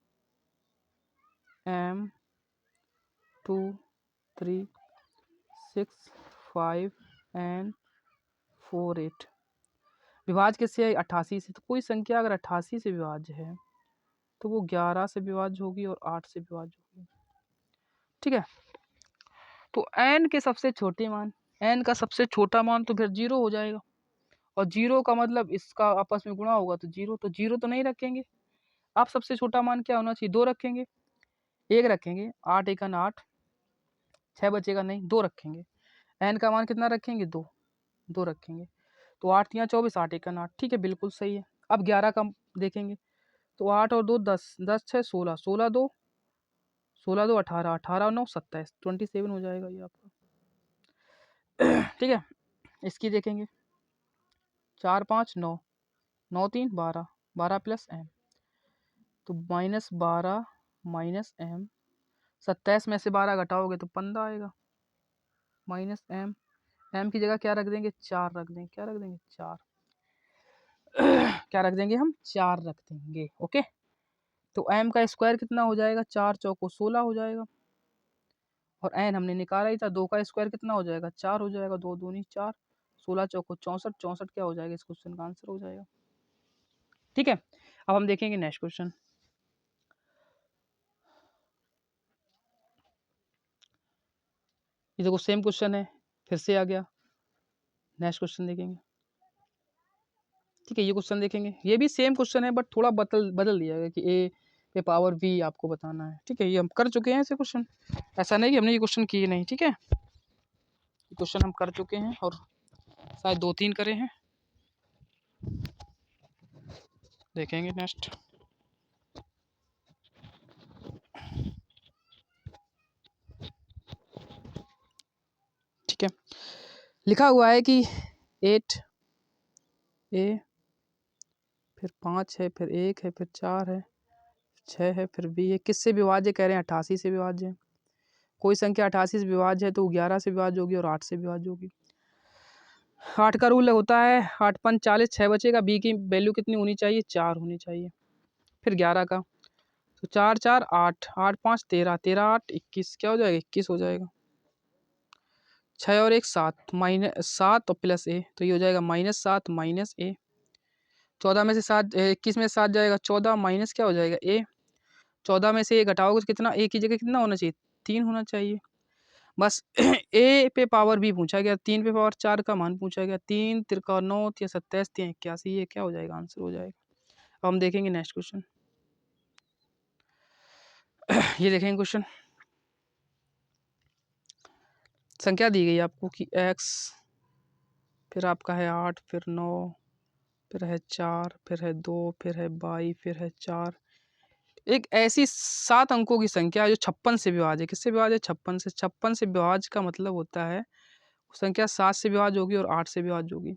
2 3 6 5 एंड 4 8। विभाज्य किससे है? 88 से। तो कोई संख्या अगर 88 से विभाज्य है तो वो 11 से विभाज्य होगी और 8 से विभाज्य होगी, ठीक है। तो n के सबसे छोटे मान, n का सबसे छोटा मान तो फिर 0 हो जाएगा, और 0 का मतलब इसका आपस में गुणा होगा तो 0, तो 0 तो नहीं रखेंगे। आप सबसे छोटा मान क्या होना चाहिए? 2 रखेंगे, 1 रखेंगे, 8 1 8, 6 बचेगा नहीं, 2 रखेंगे। n का मान कितना रखेंगे? 2, 2 रखेंगे। तो 8 या 24, 8 1 8, ठीक है, बिल्कुल सही है। अब 11 का देखेंगे, तो 8 और 2 10, 10 6 16, 16 2 18, 18 9 27, 27 हो जाएगा ये आपका, ठीक है। इसकी देखेंगे, 4 5 9, 9 3 12, 12 प्लस m, तो -12 -m, 27 में से 12 घटाओगे तो 15 आएगा, -m, m की जगह क्या रख देंगे? 4 रख देंगे। क्या रख देंगे? 4। क्या रख देंगे हम? 4 रख देंगे, ओके। तो m का स्क्वायर कितना हो जाएगा? 4 चौको 16 हो जाएगा, और n हमने निकाला ही था, 2 का स्क्वायर कितना हो जाएगा? 4 हो जाएगा, 2 दूनी 4, 16 चौको 64, 64 क्या हो जाएगा? इस क्वेश्चन का आंसर हो जाएगा, ठीक है। अब हम देखेंगे नेक्स्ट क्वेश्चन। ये देखो सेम क्वेश्चन है, फिर से आ गया। नेक्स्ट क्वेश्चन देखेंगे, ठीक है। ये क्वेश्चन देखेंगे, ये भी सेम क्वेश्चन है बट थोड़ा बदल बदल दिया गया कि a पे पावर v आपको बताना है, ठीक है। ये हम कर चुके हैं ऐसे क्वेश्चन, ऐसा नहीं कि हमने ये क्वेश्चन किए नहीं, ठीक है। ये क्वेश्चन हम कर चुके हैं और शायद 2-3 करे हैं। देखेंगे नेक्स्ट, ठीक है। लिखा हुआ है कि 8 a, फिर 5 है, फिर 1 है, फिर 4 है, 6 है, फिर b है। किससे विभाज्य कह रहे हैं? 88 से विभाज्य है। कोई संख्या 88 से विभाज्य है तो 11 से विभाज्य होगी और 8 से विभाज्य होगी। 8 का रूल होता है 8 5 40, 6 बचेगा, b की वैल्यू कितनी होनी चाहिए? 4 होनी चाहिए। फिर 11 का, तो 4 4 8, 8 5 13, 13 8 21, क्या हो जाएगा? 21 हो जाएगा। 6 और 1 7, -7 और प्लस a, तो ये हो जाएगा -7 -a। 14 में से 7, 21 में से 7 जाएगा, 14 माइनस क्या हो जाएगा? a। 14 में से a घटाओगे तो कितना? a की जगह कितना होना चाहिए? 3 होना चाहिए। बस a पे पावर b पूछा गया, 3 पे पावर 4 का मान पूछा गया, 3 तिरका 9 या 27 या 81, ये क्या हो जाएगा? आंसर हो जाएगा। अब हम देखेंगे नेक्स्ट क्वेश्चन। ये देखेंगे क्वेश्चन, संख्या दी गई आपको कि x, फिर आपका है 8, फिर 9, फिर है 4, फिर है 2, फिर है 22, फिर है 4। एक ऐसी 7 अंकों की संख्या जो 56 से विभाज्य है। किससे विभाज्य है? 56 से। 56 से विभाज्य का मतलब होता है वो संख्या 7 से विभाज्य होगी और 8 से विभाज्य होगी।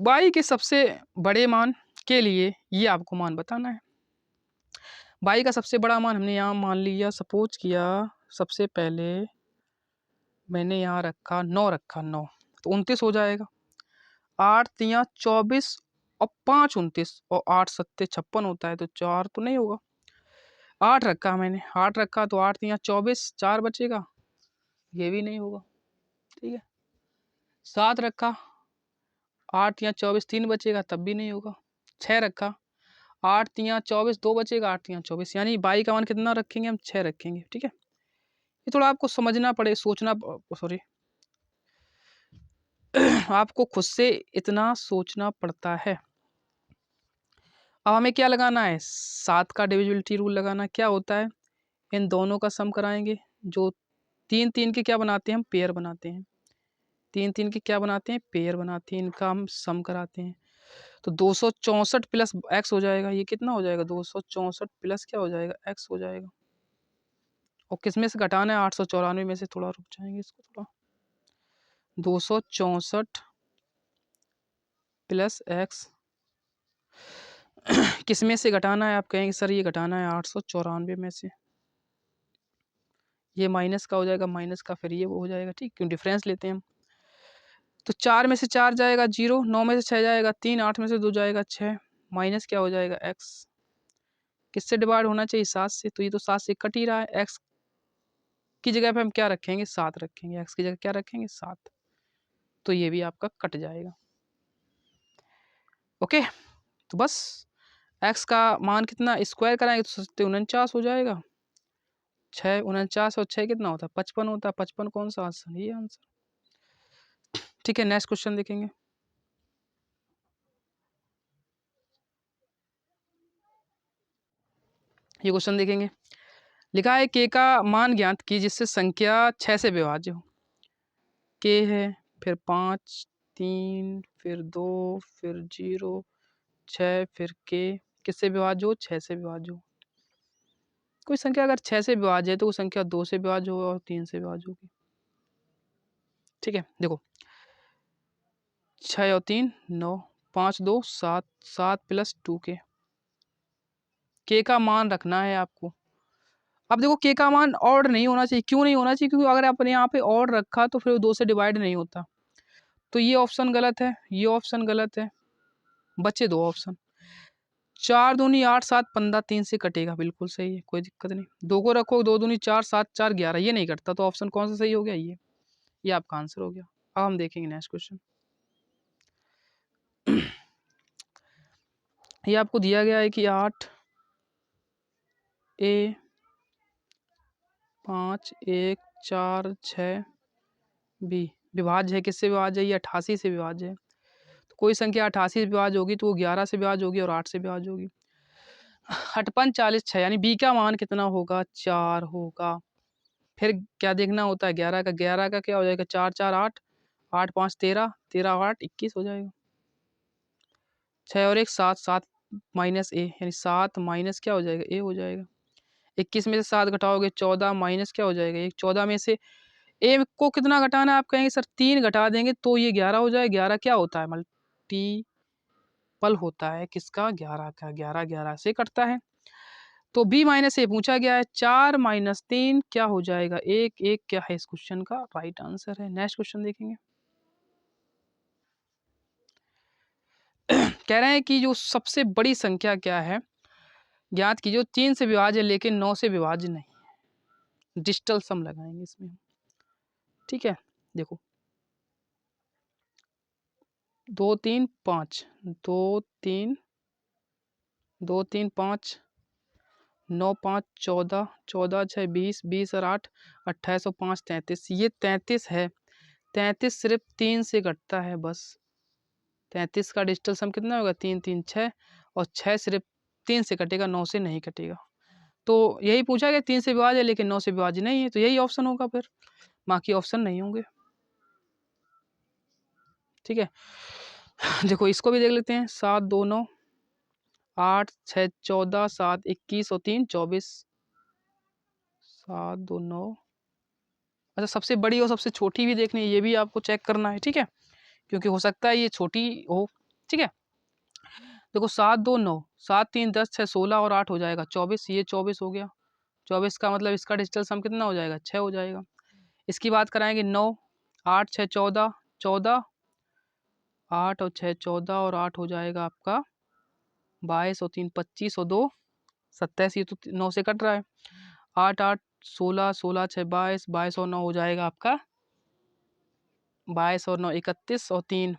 y के सबसे बड़े मान के लिए ये आपको मान बताना है। y का सबसे बड़ा मान हमने यहाँ मान लिया, सपोज किया सबसे पहले मैंने यहाँ रखा 9, रखा 9, तो 29 हो जाएगा। 8 तियाँ 24 और 5 29, और 8 सत्ते 56 होता है, तो 4 तो नहीं होगा। 8 रखा मैंने, 8 रखा तो 8 तियाँ 24, 4 बचेगा, ये भी नहीं होगा, ठीक है। 7 रखा, 8 या 24, 3 बचेगा, तब भी नहीं होगा। 6 रखा, 8 तियाँ 24, 2 बचेगा, 8 तियाँ 24, यानी y का मान कितना रखेंगे हम? 6 रखेंगे, ठीक है। ये थोड़ा आपको समझना पड़े, सोचना, सॉरी आपको खुद से इतना सोचना पड़ता है। अब हमें क्या लगाना है? 7 का डिविजिबिलिटी रूल लगाना। क्या होता है? इन दोनों का सम कराएंगे, जो 3 3 के क्या बनाते हैं? हम पेयर बनाते हैं। 3 3 के क्या बनाते हैं? पेयर बनाते हैं, इनका हम सम कराते हैं। तो 264 प्लस x हो जाएगा, ये कितना हो जाएगा? 264 प्लस क्या हो जाएगा? x हो जाएगा। और किस में से घटाना है? 894 में से, थोड़ा रुक जाएंगे इसको थोड़ा। 264 प्लस x किस में से घटाना है? आप कहेंगे सर ये घटाना है 894 में से, ये माइनस का हो जाएगा, माइनस का फिर ये वो हो जाएगा, ठीक, क्यों डिफरेंस लेते हैं हम। तो 4 में से 4 जाएगा 0, 9 में से 6 जाएगा 3, 8 में से 2 जाएगा 6, माइनस क्या हो जाएगा x। किससे डिवाइड होना चाहिए? 7 से। तो ये तो 7 से कट ही रहा है। x की जगह पे हम क्या रखेंगे? 7 रखेंगे। x की जगह क्या रखेंगे? 7। तो ये भी आपका कट जाएगा। ओके, तो बस x का मान कितना स्क्वायर कराएंगे तो 49 हो जाएगा। 6 49 और 6 कितना होता है? 55 होता है। 55 कौन सा आंसर? ये आंसर। ठीक है, नेक्स्ट क्वेश्चन देखेंगे। ये क्वेश्चन देखेंगे। लिखा है k का मान ज्ञात की जिससे संख्या 6 से विभाज्य हो। k है, फिर 5, 3, फिर 2, फिर 0, 6, फिर k किससे विभाज्य हो? 6 से विभाज्य हो। कोई संख्या अगर 6 से विभाज्य है तो वो संख्या 2 से विभाज्य होगा और 3 से विभाज्य होगी। ठीक है, देखो 6 और 3 9, 5 2 7, 7 प्लस 2k। k का मान रखना है आपको। अब देखो k का मान ऑड नहीं होना चाहिए। क्यों नहीं होना चाहिए? क्योंकि अगर आपने यहाँ पे ऑड रखा तो फिर वो 2 से डिवाइड नहीं होता। तो ये ऑप्शन गलत है, ये ऑप्शन गलत है, बचे 2 ऑप्शन। 4 दूनी 8 7 15, 3 से कटेगा, बिल्कुल सही है, कोई दिक्कत नहीं। 2 को रखो, 2 दूनी 4 7 4 11, ये नहीं करता। तो ऑप्शन कौन सा सही हो गया? ये आपका आंसर हो गया। अब हम देखेंगे नेक्स्ट क्वेश्चन। ये आपको दिया गया है कि 8 a 5 1 4 6 b विभाज्य है। किससे विभाज्य है? ये 88 से विभाज्य है। तो कोई संख्या 88 से विभाज्य होगी तो वो 11 से विभाज्य होगी और 8 से विभाज्य होगी। 58 40 6, यानी b का मान कितना होगा? 4 होगा। फिर क्या देखना होता है? 11 का क्या हो जाएगा? 4 4 8, 8 5 13, 13 8 21 हो जाएगा। 6 और 1 7, 7 माइनस ए, यानी 7 माइनस क्या हो जाएगा? ए हो जाएगा। 21 में से 7 घटाओगे 14 माइनस क्या हो जाएगा? 1। 14 में से ए को कितना घटाना है? आप कहेंगे सर 3 घटा देंगे तो ये 11 हो जाए। 11 क्या होता है? मल्टीपल होता है किसका? 11 का। 11 11 से कटता है। तो b माइनस ए पूछा गया है। 4 माइनस 3 क्या हो जाएगा? 1। 1 क्या है इस क्वेश्चन का राइट आंसर है। नेक्स्ट क्वेश्चन देखेंगे। कह रहे हैं कि जो सबसे बड़ी संख्या क्या है ज्ञात की जो 3 से विभाज्य है लेकिन 9 से विभाज्य नहीं है। डिजिटल सम लगाएंगे इसमें। ठीक है, देखो 2 3 5, 2 3 2 3 5, 9 5 14, 14 6 20, 20 और 8 28 और 5 33। ये 33 है। 33 सिर्फ 3 से घटता है बस। 33 का डिजिटल सम कितना होगा? 3 3 6, और 6 सिर्फ 3 से कटेगा, 9 से नहीं कटेगा। तो यही पूछा गया 3 से विभाज्य है लेकिन 9 से विभाज्य नहीं है, तो यही ऑप्शन होगा फिर, बाकी ऑप्शन नहीं होंगे। ठीक है, देखो इसको भी देख लेते हैं। 7 2 9, 8 6 14, 7 21 और 3 24। 7 2 9। अच्छा, सबसे बड़ी और सबसे छोटी भी देखनी है, ये भी आपको चेक करना है। ठीक है, क्योंकि हो सकता है ये छोटी हो। ठीक है, देखो 7 2 9, 7 3 10 6 16 और 8 हो जाएगा 24। ये 24 हो गया। 24 का मतलब इसका डिजिटल सम कितना हो जाएगा? 6 हो जाएगा। इसकी बात कराएंगे 9 8 6 14, 14 8 और 6 14 और 8 हो जाएगा आपका 22 और 3 25 और 2 27। ये तो 9 से कट रहा है। 8 8 16, 16 6 22, 22 और 9 हो जाएगा आपका 22 और 9 31 और 3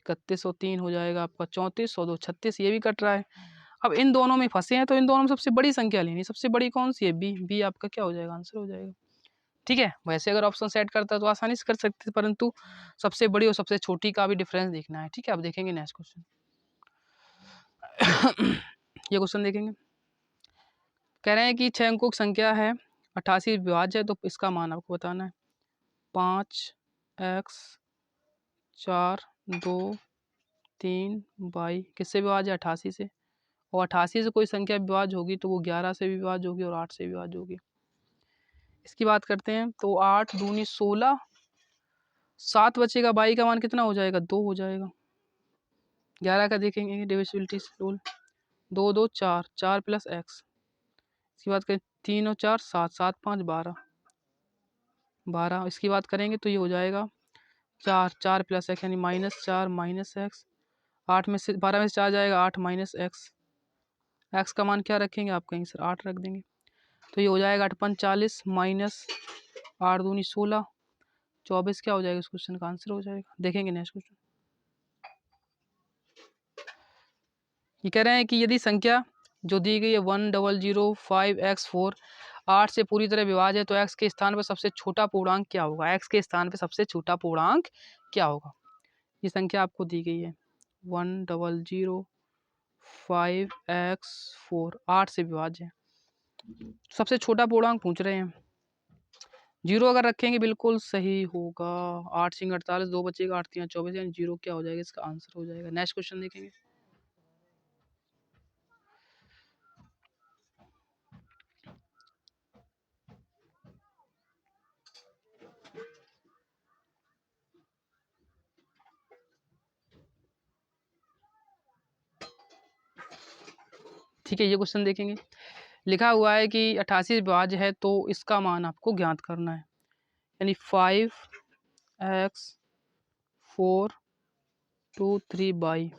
31 और 3 हो जाएगा आपका 34 और 2 36। ये भी कट रहा है। अब इन दोनों में फंसे हैं तो इन दोनों में सबसे बड़ी संख्या लेनी। सबसे बड़ी कौन सी है? बी आपका क्या हो जाएगा? आंसर हो जाएगा। ठीक है, वैसे अगर ऑप्शन सेट करता है तो आसानी से कर सकते थे, परंतु सबसे बड़ी और सबसे छोटी का भी डिफरेंस देखना है। ठीक है, अब देखेंगे नेक्स्ट क्वेश्चन। ये क्वेश्चन देखेंगे। कह रहे हैं कि 6 अंकों की संख्या है, 88 विभाज्य है, तो इसका मान आपको बताना है। 5 x 4 2 3 y किससे विभाज्य है? 88 से। और 88 से कोई संख्या विभाज्य होगी तो वो 11 से भी विभाज्य होगी और 8 से विभाज्य होगी। इसकी बात करते हैं तो 8 दूनी 16, 7 बचेगा, y का मान कितना हो जाएगा? 2 हो जाएगा। 11 का देखेंगे डिविजिबिलिटी रूल। 2 2 4, 4 plus x. इसकी बात करें 3 और 4 7, 7 5 12। 12। इसकी बात करेंगे तो ये हो जाएगा 4, 4 प्लस एक्स यानी -4 माइनस एक्स। 8 में से 12 में से 4 जाएगा 8 माइनस एक्स। एक्स का मान क्या रखेंगे आप कहीं सर 8 रख देंगे। तो ये हो जाएगा 8 पंच 40 माइनस 8 दूनी 16, 24 क्या हो जाएगा इस क्वेश्चन का आंसर हो जाएगा। देखेंगे नेक्स्ट क्वेश्चन। ये कह रहे हैं कि यदि संख्या जो दी गई है 1005x4 8 से पूरी तरह विभाज्य है तो x के स्थान पर सबसे छोटा पूर्णांक क्या होगा। x के स्थान पर सबसे छोटा पूर्णांक क्या होगा। ये संख्या आपको दी गई है 1005x4 8 से विभाज्य है, सबसे छोटा पूर्णांक पूछ रहे हैं। 0 अगर रखेंगे बिल्कुल सही होगा। 8 सिंह 48, 2 बचेगा 8 3 24 यानी 0 क्या हो जाएगा इसका आंसर हो जाएगा। नेक्स्ट क्वेश्चन देखेंगे। ठीक है, ये क्वेश्चन देखेंगे। लिखा हुआ है कि 88 विभाज्य है तो इसका मान आपको ज्ञात करना है, यानी 5x423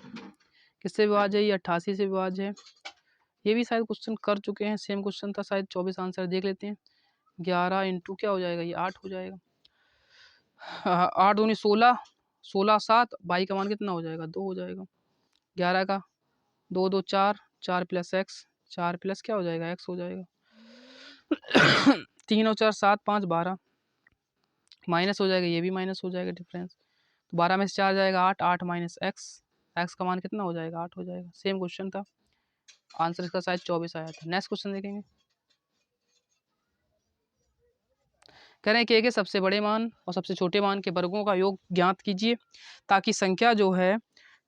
किससे विभाज्य है, ये 88 से विभाज्य है। ये भी शायद क्वेश्चन कर चुके हैं, सेम क्वेश्चन था शायद। 24 आंसर देख लेते हैं। 11 इंटू क्या हो जाएगा, ये 8 हो जाएगा। 8 दूनी 16, 16 7, बाई का मान कितना हो जाएगा 2 हो जाएगा। 11 का 2 2 4, 4 प्लस एक्स, 4 प्लस क्या हो जाएगा एक्स हो जाएगा। 3 और 4 7 5 12 माइनस हो जाएगा, ये भी माइनस हो जाएगा डिफरेंस। तो 12 में से 4 जाएगा 8, 8 माइनस एक्स, एक्स का मान कितना हो जाएगा 8 हो जाएगा। सेम क्वेश्चन था, आंसर इसका शायद 24 आया था। नेक्स्ट क्वेश्चन देखेंगे। कह रहे हैं कि के सबसे बड़े मान और सबसे छोटे मान के वर्गों का योग ज्ञात कीजिए ताकि संख्या जो है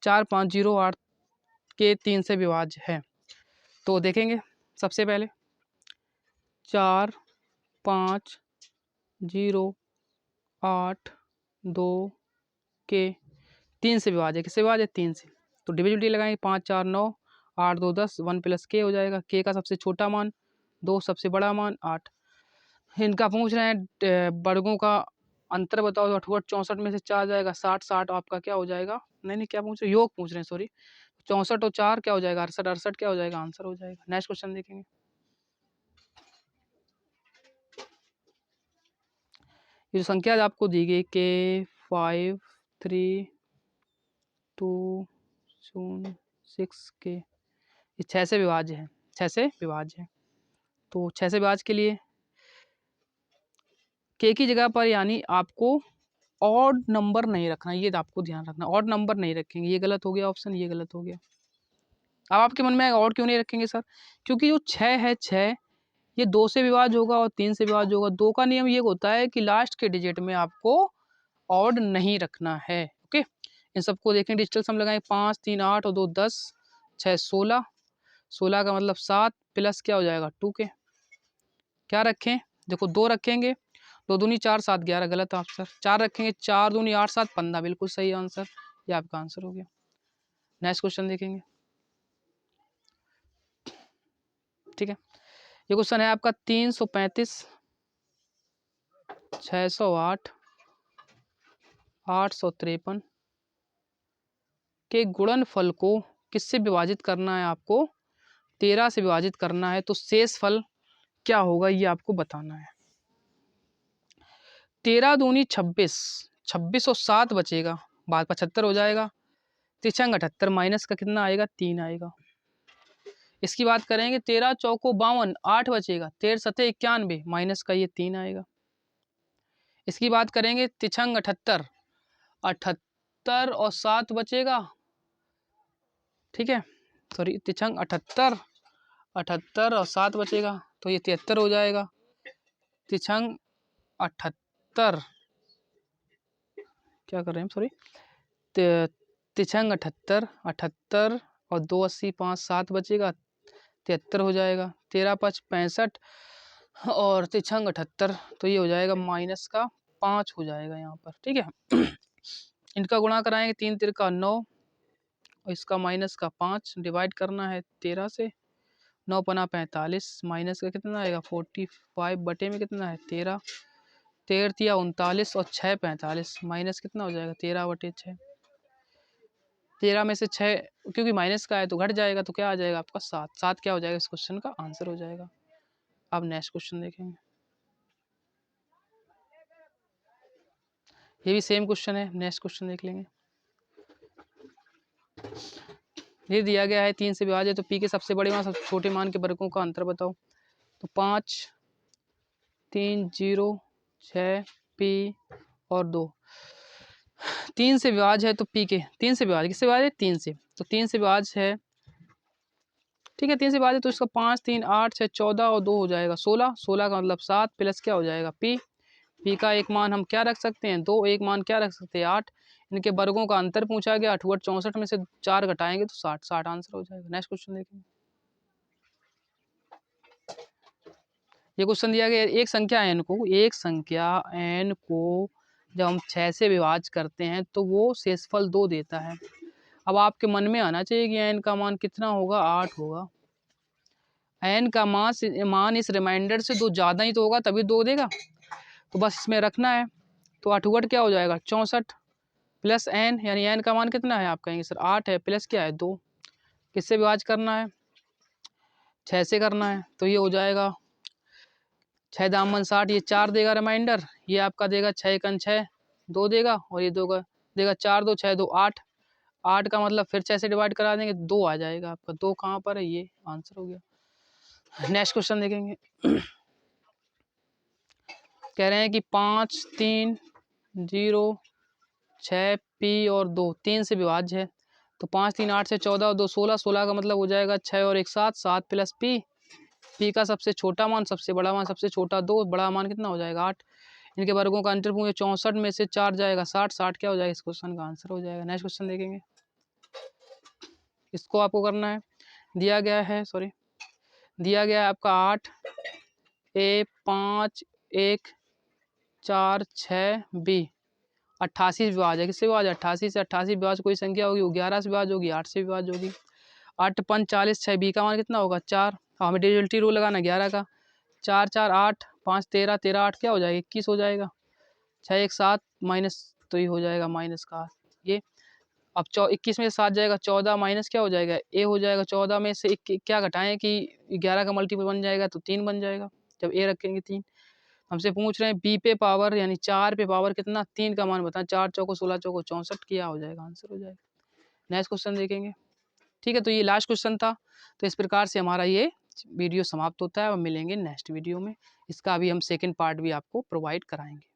4508 के 3 से विभाज्य है। तो देखेंगे सबसे पहले 4 5 0 8 2 के 3 से विभाज्य, किससे विभाज्य 3 से। तो डिविजिबिलिटी लगाएंगे 5 4 9, 8 2 10, 1 प्लस के हो जाएगा। के का सबसे छोटा मान 2, सबसे बड़ा मान 8। इनका पूछ रहे हैं वर्गों का अंतर बताओ। 68 64 में से 4 जाएगा 60, 60 आपका क्या हो जाएगा, नहीं नहीं क्या पूछ रहे हैं, योग पूछ रहे हैं सॉरी। 64 और 4 क्या हो जाएगा 68, 68 क्या हो जाएगा आंसर हो जाएगा। नेक्स्ट क्वेश्चन देखेंगे। ये जो संख्या आपको दी गई के 5 3 2 6 के, ये 6 से विभाज्य है, 6 से विभाज्य है। तो 6 से विभाज्य के लिए के की जगह पर यानी आपको ऑड नंबर नहीं रखना, ये आपको ध्यान रखना। ऑड नंबर नहीं रखेंगे, ये गलत हो गया ऑप्शन, ये गलत हो गया। अब आपके मन में आएगा ऑड क्यों नहीं रखेंगे सर, क्योंकि जो 6 है 6 ये 2 से विभाज्य होगा और 3 से विभाज्य होगा। 2 का नियम ये होता है कि लास्ट के डिजिट में आपको ऑड नहीं रखना है। ओके, इन सबको देखें, डिजिटल सम लगाएं 5 3 8 और 2 10, 6 16, 16 का मतलब 7 प्लस क्या हो जाएगा 2 के, क्या रखें देखो 2 रखेंगे, 2 दूनी 4 7 11 गलत आंसर। 4 रखेंगे 4 दूनी 8 7 15 बिल्कुल सही आंसर, ये आपका आंसर हो गया। नेक्स्ट क्वेश्चन देखेंगे। ठीक है, ये क्वेश्चन है आपका 335 608 853 के गुणनफल को किससे विभाजित करना है आपको, 13 से विभाजित करना है। तो शेष फल क्या होगा ये आपको बताना है। 13 दूनी 26, 26 और 7 बचेगा, बाद 75 हो जाएगा। तिरछंग 78 माइनस का कितना आएगा 3 आएगा। इसकी बात करेंगे 13 चौको 52, 8 बचेगा। 13 सतह 91 माइनस का ये 3 आएगा। इसकी बात करेंगे तिरछंग 78, 78 और 7 बचेगा। ठीक है, सॉरी तिरछंग 78, 78 और 7 बचेगा तो ये 73 हो जाएगा। तिरछंग 78 क्या कर रहे हैं सॉरी, तिरछंग 78, 78 और 2 80 5 7 बचेगा 73 हो जाएगा। 13 5 65 और तिरछंग 78 तो ये हो जाएगा माइनस का 5 हो जाएगा यहाँ पर। ठीक है, इनका गुणा कराएंगे 3 तिरका 9 और इसका माइनस का 5 डिवाइड करना है 13 से। 9 पना 45 माइनस का कितना आएगा 45 बटे में कितना है 13, 13 तिया 39 और 6 45 माइनस कितना हो जाएगा 13/6। 13 में से 6 क्योंकि माइनस का है तो घट जाएगा, तो क्या आ जाएगा आपका 7। 7 क्या हो जाएगा इस क्वेश्चन का आंसर हो जाएगा। अब नेक्स्ट क्वेश्चन देखेंगे। ये भी सेम क्वेश्चन है, नेक्स्ट क्वेश्चन देख लेंगे। ये दिया गया है 3 से विभाज्य, तो पी के सबसे बड़े मान सबसे छोटे मान के वर्गों का अंतर बताओ। तो 5 3 0 6 पी और 2। 3 से विभाज्य है तो पी के 3 से विभाज्य किससे विभाज्य है 3 से, तो 3 से विभाज्य है ठीक है। 3 से विभाज्य तो इसका 5 3 8 6 14 और 2 हो जाएगा 16। 16 का मतलब 7 प्लस क्या हो जाएगा पी। पी का एक मान हम क्या रख सकते हैं 2, एक मान क्या रख सकते हैं 8। इनके वर्गों का अंतर पूछा गया, 8 64 में से 4 घटाएंगे तो 60। 60 आंसर हो जाएगा। नेक्स्ट क्वेश्चन देखेंगे। ये क्वेश्चन दिया गया एक संख्या n को, एक संख्या n को जब हम 6 से विभाज्य करते हैं तो वो शेषफल 2 देता है। अब आपके मन में आना चाहिए कि n का मान कितना होगा 8 होगा। n का मान इस रिमाइंडर से 2 ज़्यादा ही तो होगा तभी 2 देगा, तो बस इसमें रखना है। तो 8 क्या हो जाएगा 64 प्लस n, यानी n का मान कितना है आप कहेंगे सर 8 है, प्लस क्या है 2। किससे विभाज्य करना है 6 से करना है, तो ये हो जाएगा 6 दामन 60, ये 4 देगा रिमाइंडर, ये आपका देगा 6 एकन 6 2 देगा, और ये 2 का देगा 4 2 6 2 8। 8 का मतलब फिर 6 से डिवाइड करा देंगे 2 आ जाएगा आपका। 2 कहाँ पर है, ये आंसर हो गया। नेक्स्ट क्वेश्चन देखेंगे। कह रहे हैं कि 5 3 0 6 पी और 2 3 से विभाज्य है, तो 5 3 8 से 14 और 2 16। 16 का मतलब हो जाएगा 6 और 1 7, 7 प्लस पी। पी का सबसे छोटा मान सबसे बड़ा मान, सबसे छोटा 2, बड़ा मान कितना हो जाएगा 8। इनके वर्गों का अंतर पूछे 64 में से 4 जाएगा 60। 60 क्या हो जाएगा इस क्वेश्चन का आंसर हो जाएगा। नेक्स्ट क्वेश्चन देखेंगे। इसको आपको करना है, दिया गया है दिया गया है आपका 8 ए 5 1 4 6 बी 88 विभाज्य है। किससे विभाज्य 88 से। 88 विभाज्य कोई संख्या होगी वो 11 से विभाज्य होगी, 8 से विभाज्य होगी। 8 5 40 6 बी का मान कितना होगा 4। हमें डिविजिबिलिटी रूल लगाना 11 का। 4 4 8 5 13 13 8 क्या हो जाएगा 21 हो जाएगा। 6 1 7 माइनस, तो ये हो जाएगा माइनस का ये। अब 21 में से 7 जाएगा 14 माइनस क्या हो जाएगा ए हो जाएगा। 14 में से क्या घटाएं कि 11 का मल्टीपल बन जाएगा तो 3 बन जाएगा जब ए रखेंगे 3। हमसे पूछ रहे हैं बी पे पावर यानी 4 पे पावर कितना 3 का मान बताएं। 4 चौको 16 चौको 64 क्या हो जाएगा आंसर हो जाएगा। नेक्स्ट क्वेश्चन देखेंगे। ठीक है, तो ये लास्ट क्वेश्चन था। तो इस प्रकार से हमारा ये वीडियो समाप्त होता है और मिलेंगे नेक्स्ट वीडियो में। इसका अभी हम सेकंड पार्ट भी आपको प्रोवाइड कराएंगे।